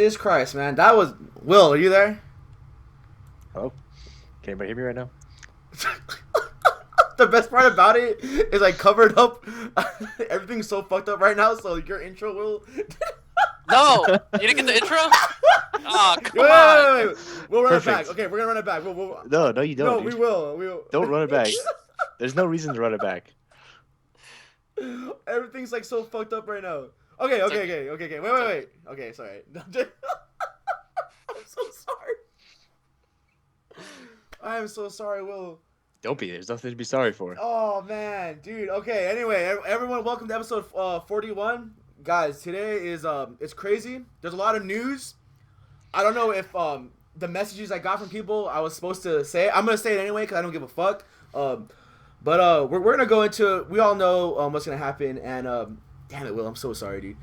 Jesus Christ, man. That was Will. Are you there? Hello? Can anybody hear me right now? The best part about it is I covered up. Everything's so fucked up right now. So your intro will. No, you didn't get the intro. Oh, come Wait. on. We'll run Perfect. it back. Okay, we're gonna run it back. No, you don't. No, dude. we will. We will. Don't run it back. There's no reason to run it back. Everything's like so fucked up right now. Okay. Wait. Okay, sorry. I'm so sorry. I am so sorry, Will. Don't be. There's nothing to be sorry for. Oh man, dude. Okay. Anyway, everyone, welcome to episode 41. Guys, today is it's crazy. There's a lot of news. I don't know if the messages I got from people I was supposed to say. I'm gonna say it anyway because I don't give a fuck. But we're gonna go into. We all know what's gonna happen, and damn it, Will, I'm so sorry, dude.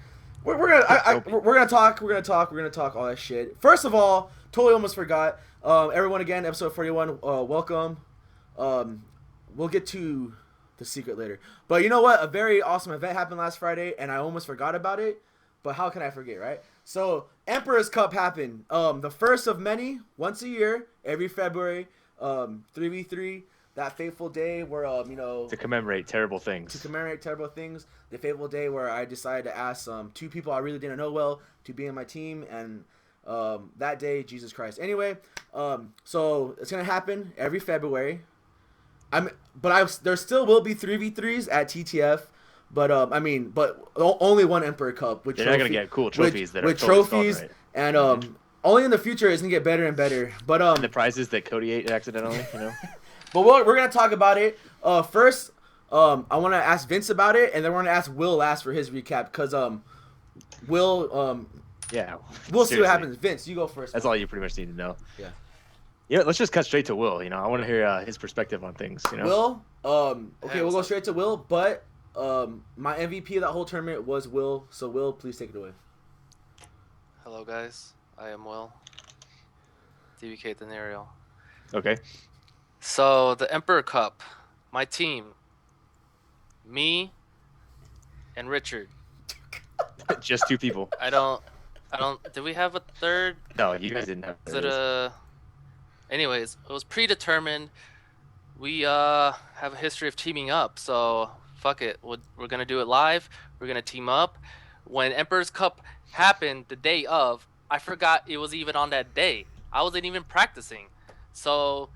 We're gonna talk all that shit. First of all, totally almost forgot. Everyone, again, episode 41. Welcome. We'll get to the secret later. But you know what? A very awesome event happened last Friday, and I almost forgot about it. But how can I forget, right? So, Emperor's Cup happened. The first of many, once a year, every February. 3v3. That fateful day where, To commemorate terrible things. The fateful day where I decided to ask two people I really didn't know well to be in my team, and that day, Jesus Christ. Anyway, so it's gonna happen every February. There still will be 3v3s at TTF, but only one Emperor Cup with They're not gonna get cool trophies with trophies, right? And only in the future it's gonna get better and better. But and the prizes that Cody ate accidentally, But we're gonna talk about it. First, I want to ask Vince about it, and then we're gonna ask Will last for his recap because Will yeah, we'll see what happens. Vince, you go first. That's all you pretty much need to know. Yeah. Yeah, let's just cut straight to Will. I want to hear his perspective on things. Will, okay, we'll go straight to Will. But my MVP of that whole tournament was Will. So Will, please take it away. Hello, guys. I am Will. DBK Denario. Okay. So the Emperor Cup, my team, me, and Richard. Just two people. I don't. Did we have a third? No, you guys didn't have. Is it Anyways, it was predetermined. We have a history of teaming up, so fuck it. We're gonna do it live. We're gonna team up. When Emperor's Cup happened the day of, I forgot it was even on that day. I wasn't even practicing. So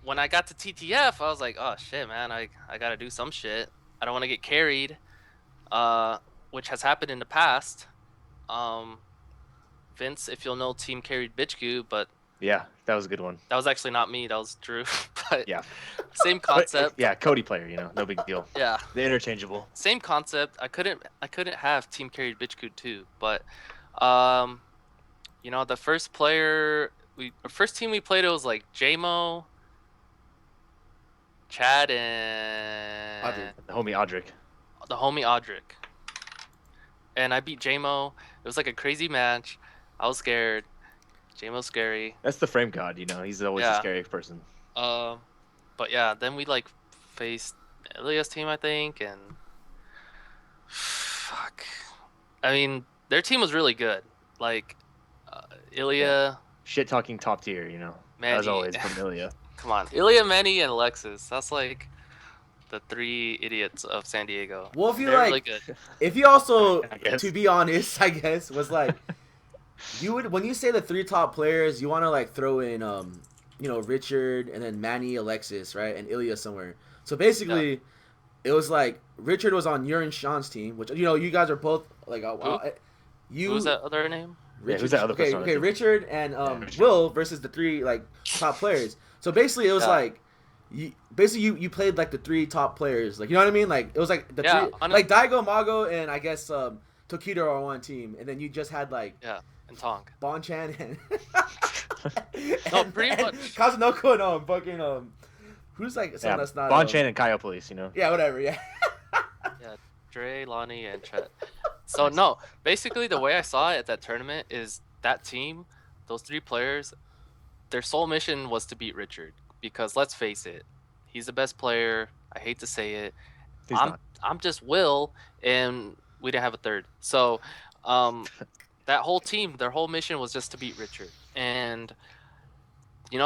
when I got to TTF, I was like, oh shit, man, I gotta do some shit. I don't want to get carried, which has happened in the past. Vince, if you'll know, team carried Bitchku, but yeah, that was a good one. that was actually not me. That was Drew. But Yeah. same concept. Yeah, Cody player. No big deal. Yeah, They're interchangeable. same concept. I couldn't have team carried Bitchku too, but the first team we played, it was like JMO, Chad, and The homie Audric. the homie Audric. And I beat JMO. It was like a crazy match. I was scared. JMO's scary. That's the frame god. He's always a Yeah. scary person. But yeah, then we faced Ilya's team, I think, and fuck. I mean, their team was really good. Like Ilya, Shit talking top tier. Manny. As always from Ilya. Come on, Ilya, Manny, and Alexis. That's like the three idiots of San Diego. Well, if you They're like, really good. if you also, I guess. to be honest, I guess was like, when you say the three top players, you want to throw in Richard and then Manny, Alexis, right, and Ilya somewhere. So basically, it was like Richard was on your and Sean's team, which you guys are both like. Who's that other name? Richard, who's that other person on the okay, team? Richard and Richard. Will versus the three top players. So basically, it was you played the three top players, you know what I mean? It was the three, Daigo, Mago, and I guess Tokido are on one team, and then you just had And Tonk. Bonchan and No, pretty much. Kazunoko and fucking who's someone that's not Bonchan and Kyle Police. Yeah, whatever. Yeah. Yeah, Dre, Lonnie, and Chet. So no, basically the way I saw it at that tournament is that team, those three players, their sole mission was to beat Richard. Because let's face it, he's the best player. I hate to say it. He's not. I'm just Will, and we didn't have a third. So that whole team, their whole mission was just to beat Richard, and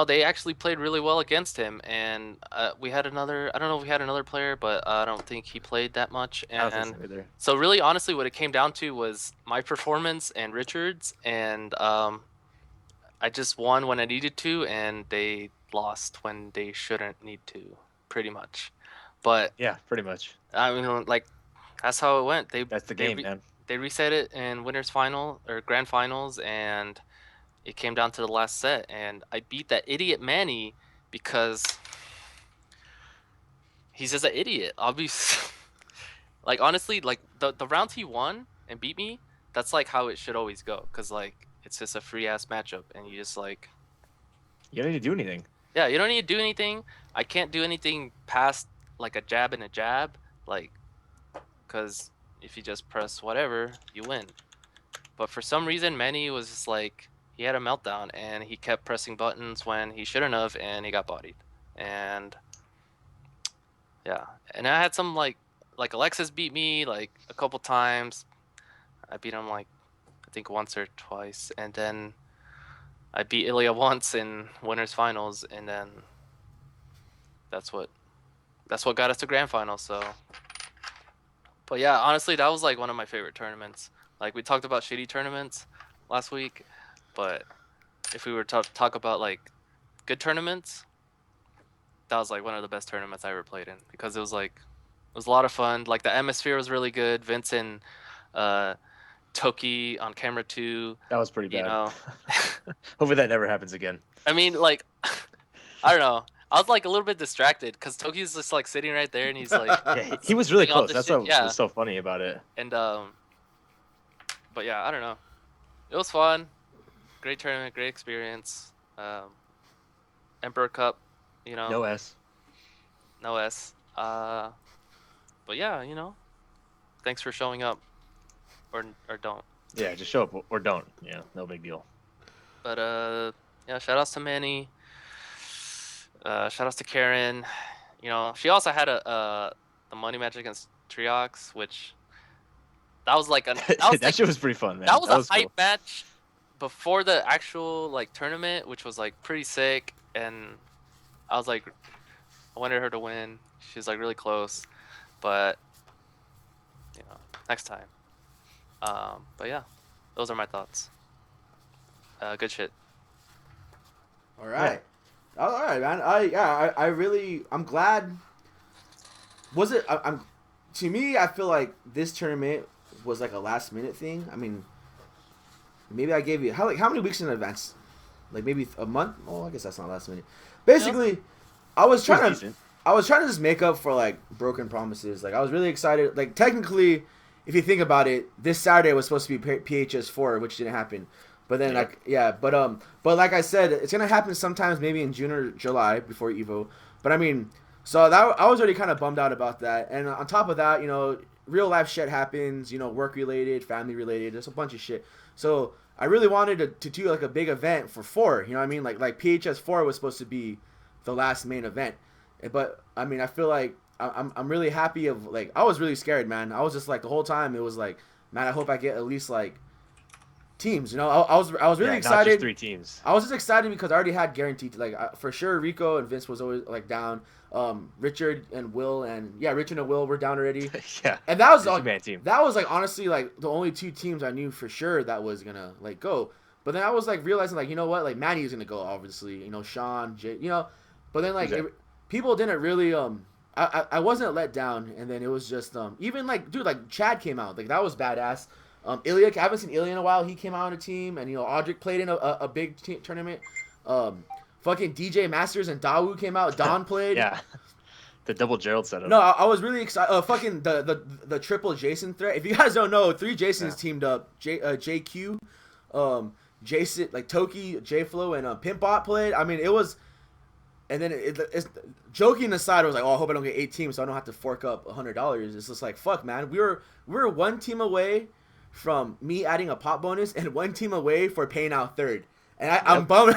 they actually played really well against him. And we had another. I don't know if we had another player, but I don't think he played that much. I don't think And so either. so really, honestly, what it came down to was my performance and Richard's, and I just won when I needed to, and they lost when they shouldn't need to, pretty much. But Yeah, pretty much. I mean, like, that's how it went. That's the game, man. They reset it in winners final or grand finals, and it came down to the last set, and I beat that idiot Manny because he's just an idiot. Obviously, like, honestly, like the rounds he won and beat me, that's like how it should always go, because like it's just a free ass matchup, and you just like, You don't need to do anything. yeah, you don't need to do anything. I can't do anything past like a jab and a jab, like, because if you just press whatever, you win. But for some reason, Manny was just like, he had a meltdown, and he kept pressing buttons when he shouldn't have, and he got bodied. And yeah, and I had some like Alexis beat me like a couple times. I beat him like I think once or twice, and then I beat Ilya once in winners finals, and then that's what got us to grand finals. So, but yeah, honestly, that was like one of my favorite tournaments. Like, we talked about shitty tournaments last week, but if we were to talk about like good tournaments, that was like one of the best tournaments I ever played in, because it was a lot of fun. Like, the atmosphere was really good. Vince and Toki on camera 2. That was pretty bad. You know, Hopefully that never happens again. I mean, like, I don't know. I was like a little bit distracted because Toki's just like sitting right there, and he's like, Yeah, he was really doing all close. this That's shit. what Yeah. was so funny about it. And but yeah, I don't know. It was fun. Great tournament, great experience. Emperor Cup, No S. no S. But yeah, thanks for showing up, or don't. Yeah, just show up or don't. Yeah, no big deal. But yeah, shout outs to Manny. Shout outs to Karen. She also had the money match against Triox, which that was like That shit was pretty fun, man. that was a hype cool. match before the actual like tournament, which was like pretty sick. And I was like, I wanted her to win. She's like really close, but next time. But yeah, those are my thoughts. Good shit. All right. All right, man. I really, I'm glad. Was it? I'm. To me, I feel like this tournament was like a last minute thing. I mean, maybe I gave you how many weeks in advance? Like maybe a month. Oh, I guess that's not last minute. Basically, I was trying to. decent. I was trying to just make up for like broken promises. Like, I was really excited. Like, technically, if you think about it, this Saturday was supposed to be PHS 4, which didn't happen. But then but like I said, it's gonna happen sometimes, maybe in June or July before Evo. But I mean, so that I was already kind of bummed out about that. And on top of that, real life shit happens. Work related, family related. There's a bunch of shit. So I really wanted to do like a big event for 4. You know what I mean? Like PHS 4 was supposed to be the last main event. But I mean, I feel like I'm really happy of, like, I was really scared, man. I was just like, the whole time it was like, man, I hope I get at least like teams. I was really excited. Not just 3 teams. I was just excited because I already had guaranteed, like, for sure Rico and Vince was always like down. Richard and Will were down already. Yeah. And that was It's a bad team. that was like honestly like the only 2 teams I knew for sure that was gonna like go. But then I was like realizing, like, you know what, like Manny was gonna go, obviously. Sean, Jay, but then like people didn't really I wasn't let down. And then it was just even like, dude, like Chad came out, like that was badass. Ilya, I haven't seen Ilya in a while. He came out on a team, and Audric played in a big tournament. Fucking DJ Masters and Dawu came out. Don played. Yeah. The double Gerald setup. No, I was really excited. Fucking the triple Jason threat. If you guys don't know, 3 Jasons teamed up. JQ, Jason, like Toki, J-Flow, and Pimpbot played. I mean, it was. And then it's joking aside, I was like, oh, I hope I don't get 8 teams, so I don't have to fork up $100. It's just like, fuck, man. We were 1 team away from me adding a pop bonus, and 1 team away for paying out 3rd. And I'm bummed.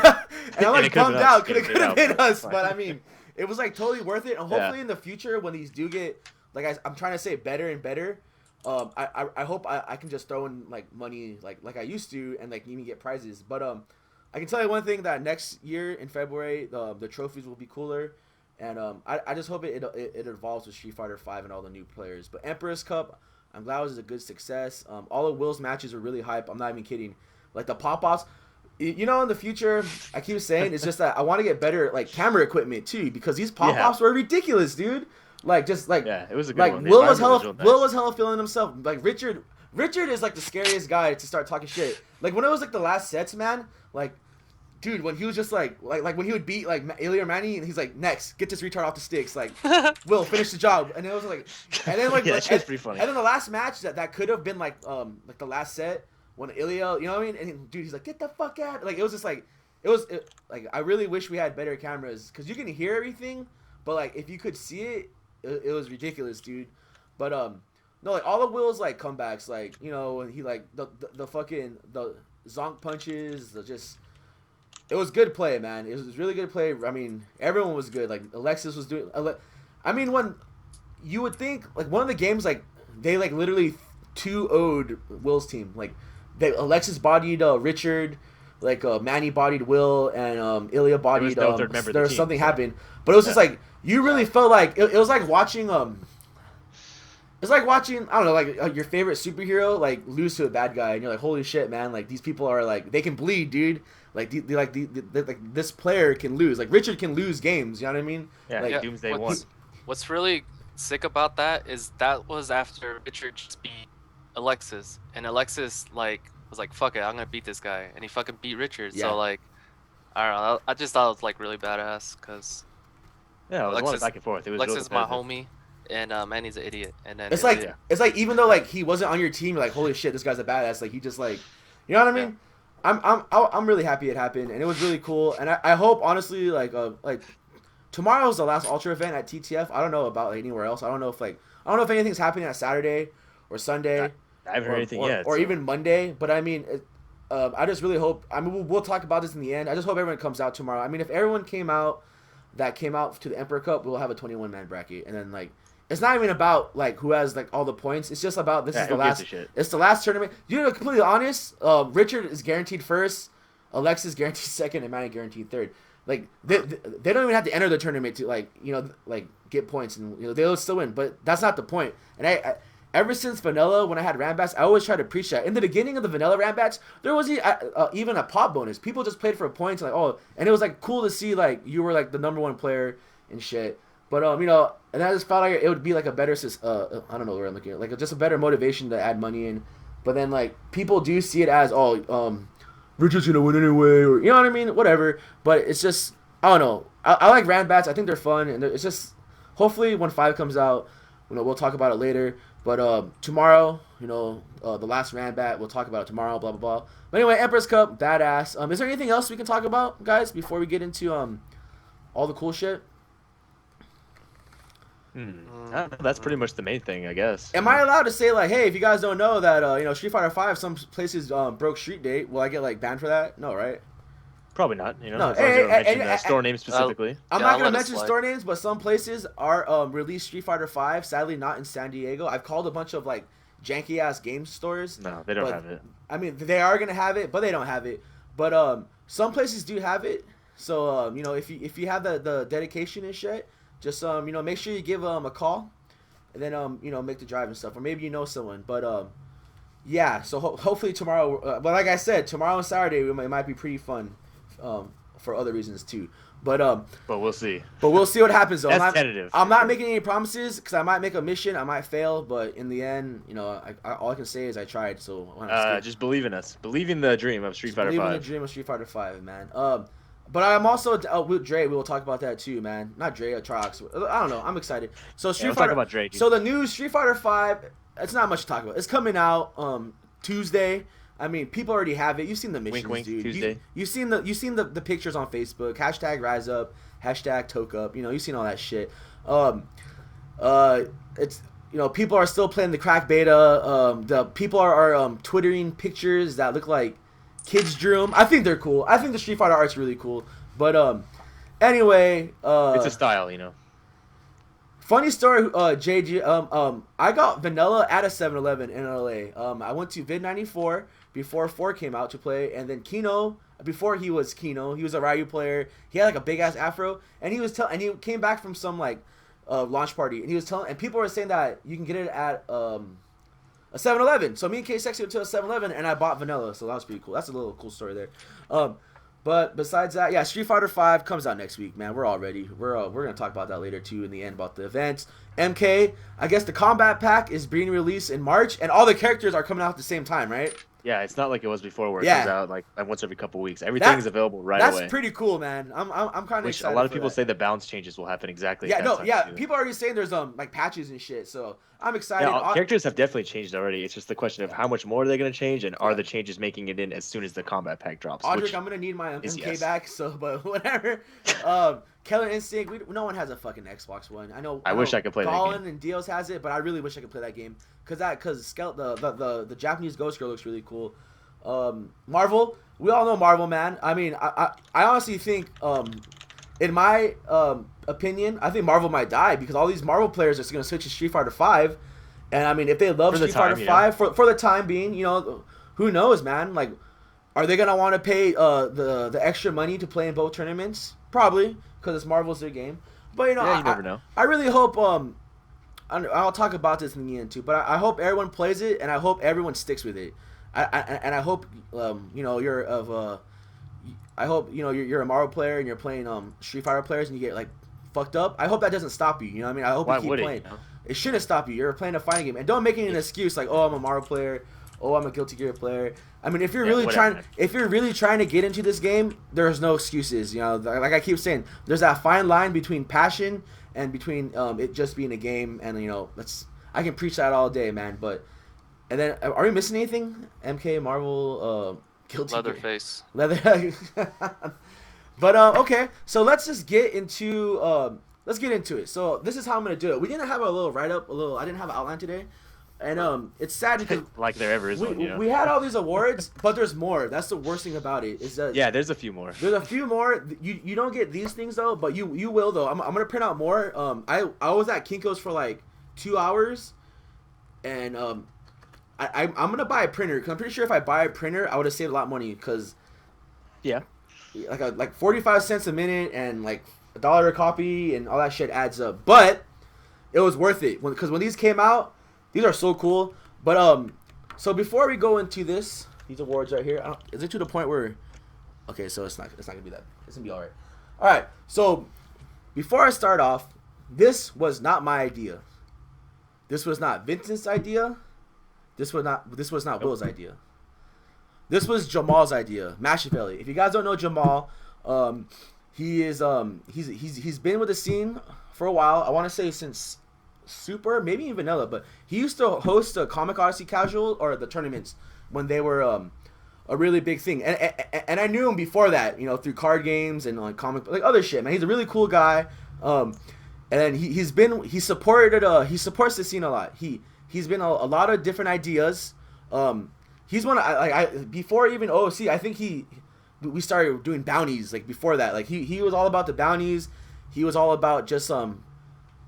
And I'm like bummed out. Could have been us. But I mean, it was like totally worth it. And hopefully in the future, when these do get, like I'm trying to say, better and better, I hope I can just throw in like money like I used to and like even get prizes. But I can tell you one thing, that next year in February the trophies will be cooler, and I just hope it evolves with Street Fighter 5 and all the new players. But Empress Cup, I'm glad it was a good success. All of Will's matches were really hype. I'm not even kidding. Like the pop offs. You know, in the future, I keep saying it's just that I want to get better like camera equipment too, because these pop offs were ridiculous, dude. Like just like yeah, it was a good like one. Will was hella feeling himself. Like Richard is like the scariest guy to start talking shit. Like when it was like the last sets, man. Like, dude, when he was just like when he would beat like Ilya or Manny, and he's like, next, get this retard off the sticks. Like, Will, finish the job. And it was like, and then like yeah, that's pretty funny. And then the last match that could have been like the last set when Ilya, you know what I mean? And dude, he's like, get the fuck out. Like it was just like like I really wish we had better cameras, because you can hear everything, but like if you could see it was ridiculous, dude. But no, like all of Will's like comebacks, like, you know, when he like the fucking the zonk punches, it was good play, man. It was really good play. I mean, everyone was good. Like Alexis was doing. I mean, when you would think like one of the games, like they like literally 2-0'd Will's team. Like Alexis bodied Richard, like Manny bodied Will, and Ilya bodied. There was something happened, but it was just like you really felt like it was like watching It's like watching, I don't know, like your favorite superhero like lose to a bad guy, and you're like, holy shit, man! Like these people are like, they can bleed, dude. Like like this player can lose. Like Richard can lose games. You know what I mean? Yeah, like, Doomsday won. What's really sick about that is that was after Richard just beat Alexis, and Alexis like was like, fuck it, I'm gonna beat this guy, and he fucking beat Richard. Yeah. So like, I don't know. I just thought it was like really badass, because yeah, it was Alexis, back and forth. It was Alexis is my homie. And Manny's an idiot, and then it's like even though like he wasn't on your team, you're like, holy shit, this guy's a badass. Like he just like, you know what I mean? Yeah. I'm really happy it happened, and it was really cool. And I hope honestly like tomorrow's the last Ultra event at TTF. I don't know about anywhere else. I don't know if anything's happening on Saturday or Sunday. I haven't heard anything yet. Or even Monday. But I mean, I just really hope. I mean, we'll talk about this in the end. I just hope everyone comes out tomorrow. I mean, if everyone came out to the Emperor Cup, we'll have a 21-man bracket, and then like. It's not even about like who has like all the points. It's just about this is the last. It's the last tournament. You know, completely honest. Richard is guaranteed first, Alexis guaranteed second, and Manny guaranteed third. Like they don't even have to enter the tournament to like, you know, like get points, and you know they'll still win. But that's not the point. And I ever since Vanilla, when I had Rambats, I always try to preach that. In the beginning of the Vanilla Rambats, there wasn't even a pop bonus. People just played for points, like and it was like cool to see like you were like the #1 player and shit. But you know, and I just felt like it would be like a better I don't know where I'm looking at, like just a better motivation to add money in. But then like people do see it as Richard's gonna win anyway, or you know what I mean, whatever. But it's just I don't know. I like Rambats. I think they're fun, and it's just hopefully when 5 comes out, you know, we'll talk about it later. But tomorrow, you know, the last Rambat, we'll talk about it tomorrow. Blah blah blah. But anyway, Empress Cup, badass. Is there anything else we can talk about, guys, before we get into all the cool shit? That's pretty much the main thing, I guess. Am I allowed to say like, hey, if you guys don't know that, you know, Street Fighter 5, some places broke street date? Will I get like banned for that? No, right? Probably not. You know, no. As long as you don't mention store names specifically. I'm not gonna mention store names, but some places are released Street Fighter 5. Sadly, not in San Diego. I've called a bunch of like janky ass game stores. No, they don't have it. I mean, they are gonna have it, but they don't have it. But some places do have it. So you know, if you have the dedication and shit. Just you know, make sure you give a call, and then you know, make the drive and stuff, or maybe you know someone. But yeah. So hopefully tomorrow. But like I said, tomorrow and Saturday it might be pretty fun, for other reasons too. But we'll see. But we'll see what happens though. That's tentative. I'm not making any promises because I might make a mission, I might fail, but in the end, you know, all I can say is I tried. So just believe in us. Believe in the dream of Street Fighter 5. Believe in the dream of Street Fighter 5, man. But I'm also with Dre. We will talk about that too, man. Not Dre, Trox. I don't know. I'm excited. So Street Fighter. Talk about Dre, dude. So the new Street Fighter 5. It's not much to talk about. It's coming out Tuesday. I mean, people already have it. You've seen the missions, wink, dude. Tuesday. You've seen the pictures on Facebook. Hashtag Rise Up. Hashtag Toke Up. You know, you've seen all that shit. It's, you know, people are still playing the crack beta. The people are twittering pictures that look like kids drew them. I think they're cool. I think the Street Fighter art's really cool. But anyway, it's a style, you know. Funny story, JG. I got vanilla at a 7-Eleven in LA. I went to Vid 94 before 4 came out to play, and then Kino before he was Kino. He was a Ryu player. He had like a big ass afro, and and he came back from some like launch party, and he was telling, and people were saying that you can get it at a 7-Eleven. So me and K Sexy went to a 7-Eleven, and I bought vanilla. So that was pretty cool. That's a little cool story there. But besides that, yeah, Street Fighter 5 comes out next week, man. We're all ready. We're gonna talk about that later too in the end about the events. MK, I guess the combat pack is being released in March, and all the characters are coming out at the same time, right? Yeah, it's not like it was before where it Yeah. comes out like once every couple weeks. Everything's available right away. That's pretty cool, man. I'm kind of Which excited. a lot of for people that. say the balance changes will happen exactly. Yeah, at that no, time, yeah. too. People are already saying there's like patches and shit. So I'm excited. Yeah, characters have definitely changed already. It's just the question of how much more are they going to change, and are Yeah. the changes making it in as soon as the combat pack drops? Audric, which I'm gonna need my is MK yes. back. So, but whatever. Killer Instinct. No one has a fucking Xbox One. I know. I wish I could play that Colin game. and Dios has it, but I really wish I could play that game because the Japanese Ghost Girl looks really cool. Marvel. We all know Marvel, man. I mean, I honestly think, in my opinion, I think Marvel might die because all these Marvel players are going to switch to Street Fighter 5. And I mean, if they love For the Street Fighter time, 5 for the time being, you know, who knows, man? Like, are they gonna want to pay the extra money to play in both tournaments? Probably, because it's Marvel's their game. But you know, Yeah, you never know. I really hope I'll talk about this in the end too. But I hope everyone plays it, and I hope everyone sticks with it. I hope you know I hope you know you're a Marvel player and you're playing Street Fighter players and you get like fucked up. I hope that doesn't stop you. You know what I mean? I hope Why you keep would it, playing. you know? It shouldn't stop you. You're playing a fighting game, and don't make it an excuse like, "Oh, I'm a Mario player. Oh, I'm a Guilty Gear player." I mean, if you're really trying to get into this game, there's no excuses. You know, like I keep saying, there's that fine line between passion and between it just being a game. And you know, I can preach that all day, man. But and then, are we missing anything? MK, Marvel, Guilty Gear, Leatherface. But okay, so let's just get into let's get into it. So this is how I'm gonna do it. We didn't have a little write up, I didn't have an outline today, and it's sad because like there ever is one, you know? we had all these awards, but there's more. That's the worst thing about it is that Yeah, there's a few more. there's a few more. You don't get these things though, but you will though. I'm gonna print out more. I was at Kinko's for like 2 hours, and I'm gonna buy a printer because I'm pretty sure if I buy a printer, I would have saved a lot of money because Yeah. like 45 cents a minute and like $1 a copy and all that shit adds up. But it was worth it because when these came out, these are so cool. But so before we go into these awards right here, is it to the point where? Okay, so it's not gonna be that. It's gonna be all right. All right. So before I start off, this was not my idea. This was not Vincent's idea. This was not Will's idea. This was Jamal's idea. Machiavelli. If you guys don't know Jamal, he is he's been with the scene for a while. I want to say since Super, maybe even Vanilla, but he used to host the Comic Odyssey Casual or the tournaments when they were a really big thing. And I knew him before that, you know, through card games and like other shit, man. He's a really cool guy. And then he supports the scene a lot. He's been a lot of different ideas. He's one of, before even OOC, I think we started doing bounties like before that. Like he was all about the bounties. He was all about just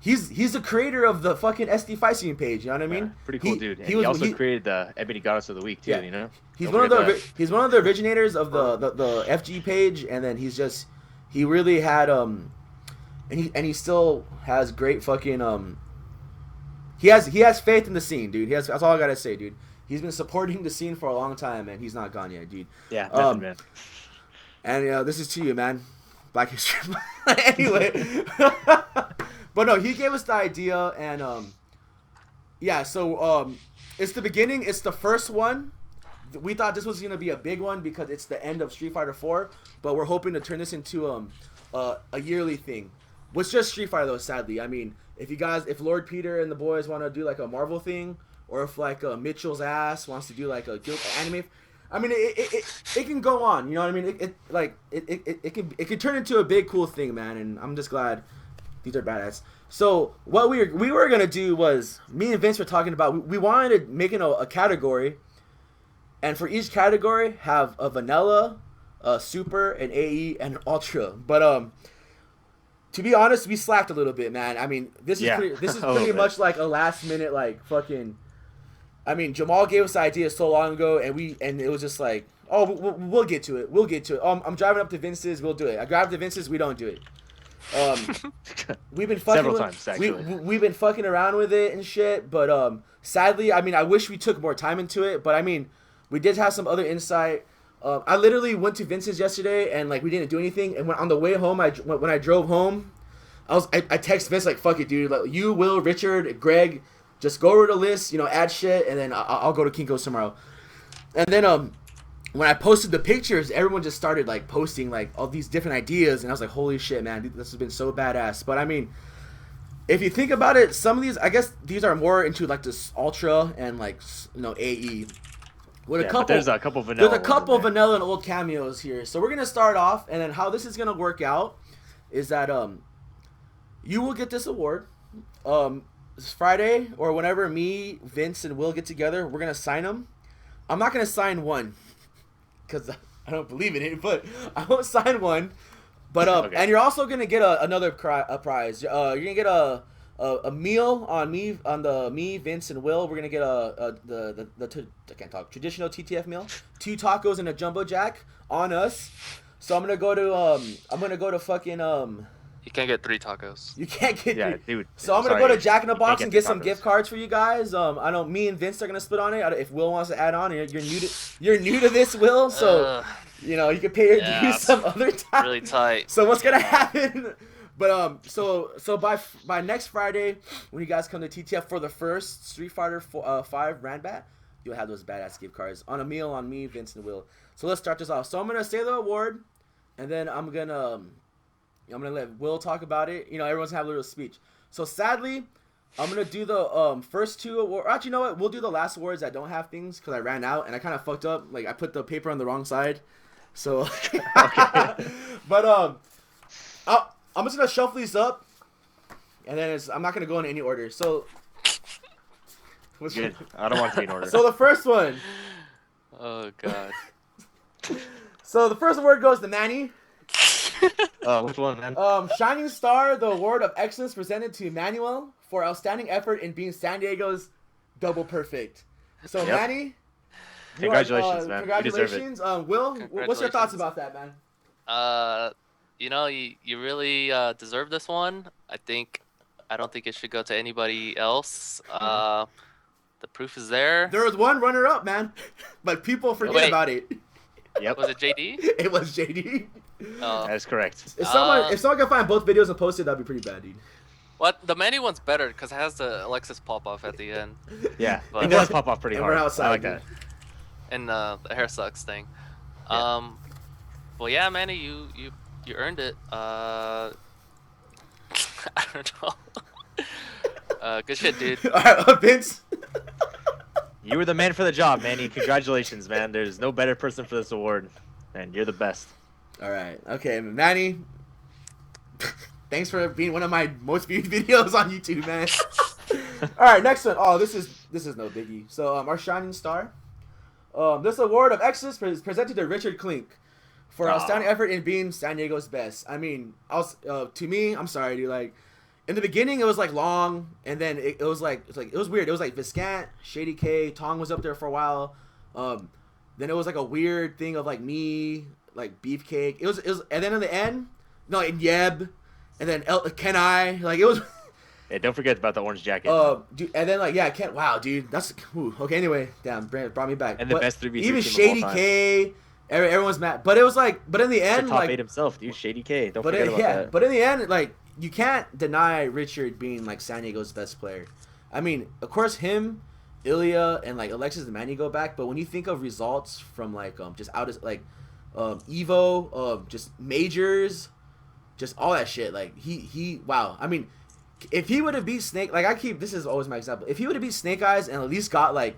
he's the creator of the fucking SD Fight Scene page, you know what I mean? Yeah, pretty cool dude. And He also created the Ebony Goddess of the Week too, Yeah. you know? He's Don't one of forget he's one of the originators of the FG page, and then he really had and he still has great fucking he has faith in the scene, dude. That's all I gotta say, dude. He's been supporting the scene for a long time, and he's not gone yet, dude. Yeah, nothing, man. And this is to you, man. Black History Month. Anyway, but no, he gave us the idea, and yeah. So it's the beginning. It's the first one. We thought this was gonna be a big one because it's the end of Street Fighter 4, but we're hoping to turn this into a yearly thing. What's just Street Fighter though? Sadly, I mean, if Lord Peter and the boys want to do like a Marvel thing, or if like Mitchell's ass wants to do like a guild anime, I mean it can go on. You know what I mean? It can turn into a big cool thing, man. And I'm just glad these are badass. So what we were gonna do was, me and Vince were talking about, we wanted to make a category, and for each category have a vanilla, a super, an AE, and an ultra. But To be honest, we slacked a little bit, man. I mean, this is Yeah, pretty a little bit. much like a last minute like fucking. I mean, Jamal gave us the idea so long ago, and it was just like, oh, we'll get to it. We'll get to it. I'm driving up to Vince's. We'll do it. I drive to Vince's. We don't do it. We've been fucking Several times, actually. We've been fucking around with it and shit, but sadly, I mean, I wish we took more time into it, but I mean, we did have some other insight. I literally went to Vince's yesterday and like we didn't do anything, and when on the way home, when I drove home, I text Vince like, fuck it, dude, like you, Will, Richard, Greg, just go over the list, you know, add shit, and then I'll go to Kinko's tomorrow. And then when I posted the pictures, everyone just started like posting like all these different ideas, and I was like, holy shit, man, this has been so badass. But I mean, if you think about it, some of these, I guess these are more into like this Ultra and like, you know, AE. With a couple, there's a couple vanilla. There's a couple vanilla and old cameos here. So we're gonna start off, and then how this is gonna work out is that you will get this award. This Friday or whenever me, Vince, and Will get together, we're gonna sign them. I'm not gonna sign one because I don't believe in it, but I won't sign one. But okay. And you're also gonna get another prize. You're gonna get a meal on me, Vince, and Will. We're gonna get I can't talk, traditional TTF meal, 2 tacos and a jumbo jack on us. So I'm gonna go to fucking You can't get 3 tacos. You can't get. Yeah, dude. So I'm gonna go to Jack in the You Box can't and get get some tacos. gift cards for you guys. I know me and Vince are gonna split on it. If Will wants to add on, you're new to this, Will. So you know you can pay your dues some other time. Really tight. So what's gonna happen? But so by next Friday, when you guys come to TTF for the first Street Fighter 5 Ranbat, you'll have those badass gift cards on a meal on me, Vince, and Will. So let's start this off. So I'm gonna say the award, and then I'm gonna let Will talk about it. You know, everyone's gonna have a little speech. So sadly, I'm gonna do the first 2 awards. Actually, you know what? We'll do the last awards that don't have things because I ran out and I kind of fucked up. Like I put the paper on the wrong side. So, okay. But I'm just gonna shuffle these up, and then I'm not gonna go in any order. So, Good. I don't want to be in order. So the first one. Oh god. So the first award goes to Manny. Which one, man? Shining Star, the award of excellence presented to Manuel for outstanding effort in being San Diego's double perfect. So Yep. Manny, Congratulations, man. Congratulations. Will, what's your thoughts Congratulations. about that, man? You know, you really deserve this one. I don't think it should go to anybody else. The proof is there. There was one runner-up, man, but people forget Wait. about it. Yep. Was it JD? It was JD. Oh. That is correct. If someone can find both videos and post it, that'd be pretty bad, dude. What? The menu one's better because it has the Alexis pop-off at the end. Yeah, But- it does pop off pretty And hard. we're outside, I like dude. that. And the hair sucks thing. Yeah. Well, yeah, Manny, you earned it. I don't know. Good shit, dude. All right, Vince. You were the man for the job, Manny. Congratulations, man. There's no better person for this award, and you're the best. All right, okay, Manny. Thanks for being one of my most viewed videos on YouTube, man. All right, next one. Oh, this is no biggie. So, our Shining Star. This award of excellence is presented to Richard Klink for outstanding effort in being San Diego's best. I mean, to me, I'm sorry, dude. Like, in the beginning, it was like long, and then it was weird. It was like Viscant, Shady K, Tong was up there for a while. Then it was like a weird thing of like me, like Beefcake. It was, and then in the end, no, and Yeb, and then Can I? Like it was. Hey, don't forget about the orange jacket. Dude, and then like Kent. Wow, dude, that's okay. Anyway, damn, brought me back. And the best 3v3 even team of Shady all time. K, everyone's mad. But it was like, but in the end, top like 8 himself, dude. Shady K. Don't but forget about that. but in the end, like you can't deny Richard being like San Diego's best player. I mean, of course, him, Ilya, and like Alexis and Manny go back. But when you think of results from like just out of like Evo, just majors, just all that shit, like he wow. I mean, if he would have beat Snake, like this is always my example. If he would have beat Snake Eyes and at least got like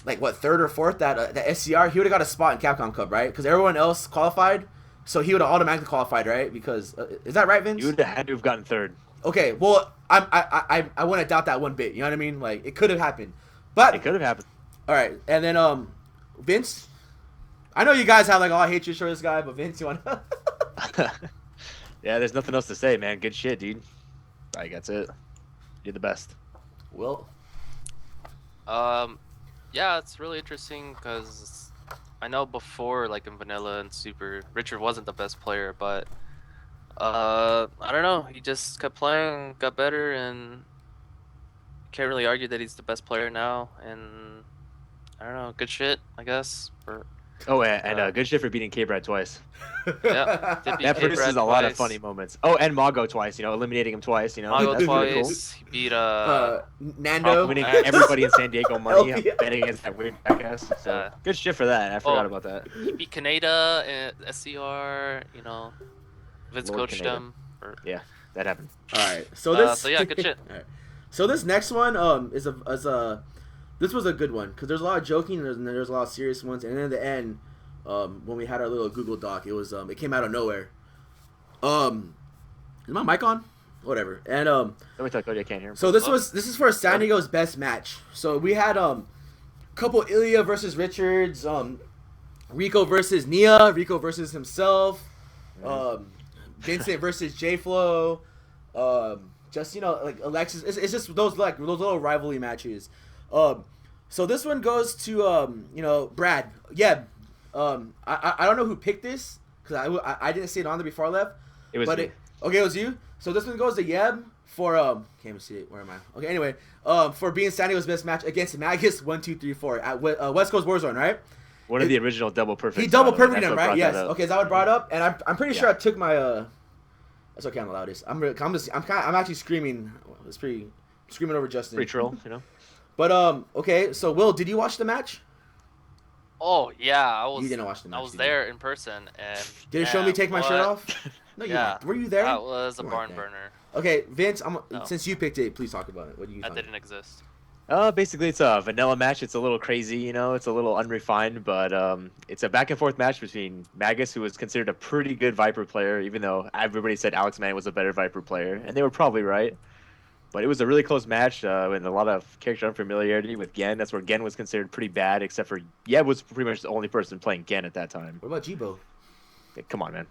what, 3rd or 4th that SCR, he would have got a spot in Capcom Cup, right? Because everyone else qualified, so he would have automatically qualified, right? Because is that right, Vince? You would have had to have gotten 3rd. Okay, well, I wouldn't doubt that one bit. You know what I mean? Like it could have happened, but It could have happened. all right. And then Vince, I know you guys have like all hatred for this guy, but Vince, you want? Yeah, there's nothing else to say, man. Good shit, dude. Like that's it. You're the best. Will. Yeah, it's really interesting because I know before, like in Vanilla and Super, Richard wasn't the best player, but I don't know. He just kept playing, got better, and can't really argue that he's the best player now. And I don't know, good shit, I guess. For Oh, and uh, good shit for beating K-Brad twice. yeah, did beat That produces K-Brad a lot of twice, funny moments. Oh, and Mago twice. Eliminating him twice. Mago That's pretty cool. twice. He beat Nando. Winning X. everybody in San Diego money LPS. betting against that weird jackass. So good shit for that. I forgot about that. He beat Kaneda and SCR. Vince Lord coached Kaneda. him. Yeah, that happened. All right. So this. So yeah, good shit. All right. So this next one is a this was a good one because there's a lot of joking and there's a lot of serious ones, and then in the end, when we had our little Google Doc, it came out of nowhere. Is my mic on? Whatever. And Let me tell Cody I can't hear him. so this is for San Diego's best match. So we had couple Ilya versus Richards, Rico versus Nia, Rico versus himself, Vincent versus J Flow, just like Alexis. It's just those little rivalry matches. So this one goes to Brad. Yeah. I don't know who picked this because I didn't see it on there before I left. It was me. Okay, it was you. So this one goes to Yeb for can't even see it. Where am I? Okay, anyway, for being San Diego's best match against Magus 1, 2, 3, 4 at West Coast Warzone, right? One of the original double perfect. He double perfected him, right? Yes. Okay, is that what brought up? And I'm pretty sure I took my That's okay. I'm the loudest. I'm actually screaming. It's pretty screaming over Justin. Pretty troll, But okay. So Will, did you watch the match? Oh yeah, I was. You didn't watch the match. I was there in person, and did it show me take my shirt off? No, you yeah. Were you there? That was a You barn weren't there. burner. Okay, Vince. No. Since you picked it, please talk about it. What do you? That didn't exist. Basically, it's a vanilla match. It's a little crazy, it's a little unrefined, but it's a back and forth match between Magus, who was considered a pretty good Viper player, even though everybody said Alex Mann was a better Viper player, and they were probably right. But it was a really close match with a lot of character unfamiliarity with Gen. That's where Gen was considered pretty bad, except for Yeb was pretty much the only person playing Gen at that time. What about Jibo? Come on, man.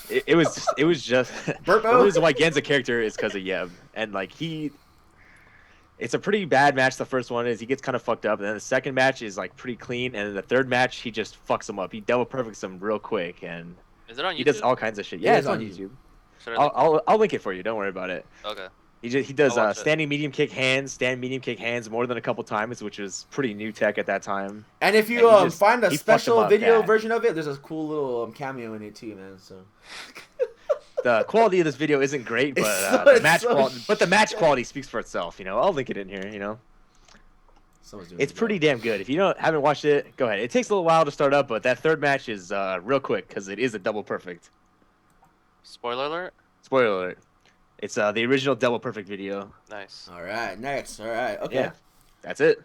It was just Burpo? the reason why Gen's a character is because of Yeb, and it's a pretty bad match. The first one is he gets kind of fucked up, and then the second match is like pretty clean, and then the third match he just fucks him up. He double perfects him real quick, and Is it on YouTube? he does all kinds of shit. Yeah, it's on YouTube. I'll link it for you. Don't worry about it. Okay. He does I'll watch it. standing medium kick hands, stand medium kick hands more than a couple times, which was pretty new tech at that time. And if you find a he fucked him special up video bad. version of it, there's a cool little cameo in it too, man. So The quality of this video isn't great, but the match quality speaks for itself. I'll link it in here. Someone's doing It's it. pretty damn good. If you haven't watched it, go ahead. It takes a little while to start up, but that third match is real quick because it is a double perfect. Spoiler alert. Spoiler alert. It's the original double perfect video. Nice. All right, next. All right, okay. Yeah, that's it.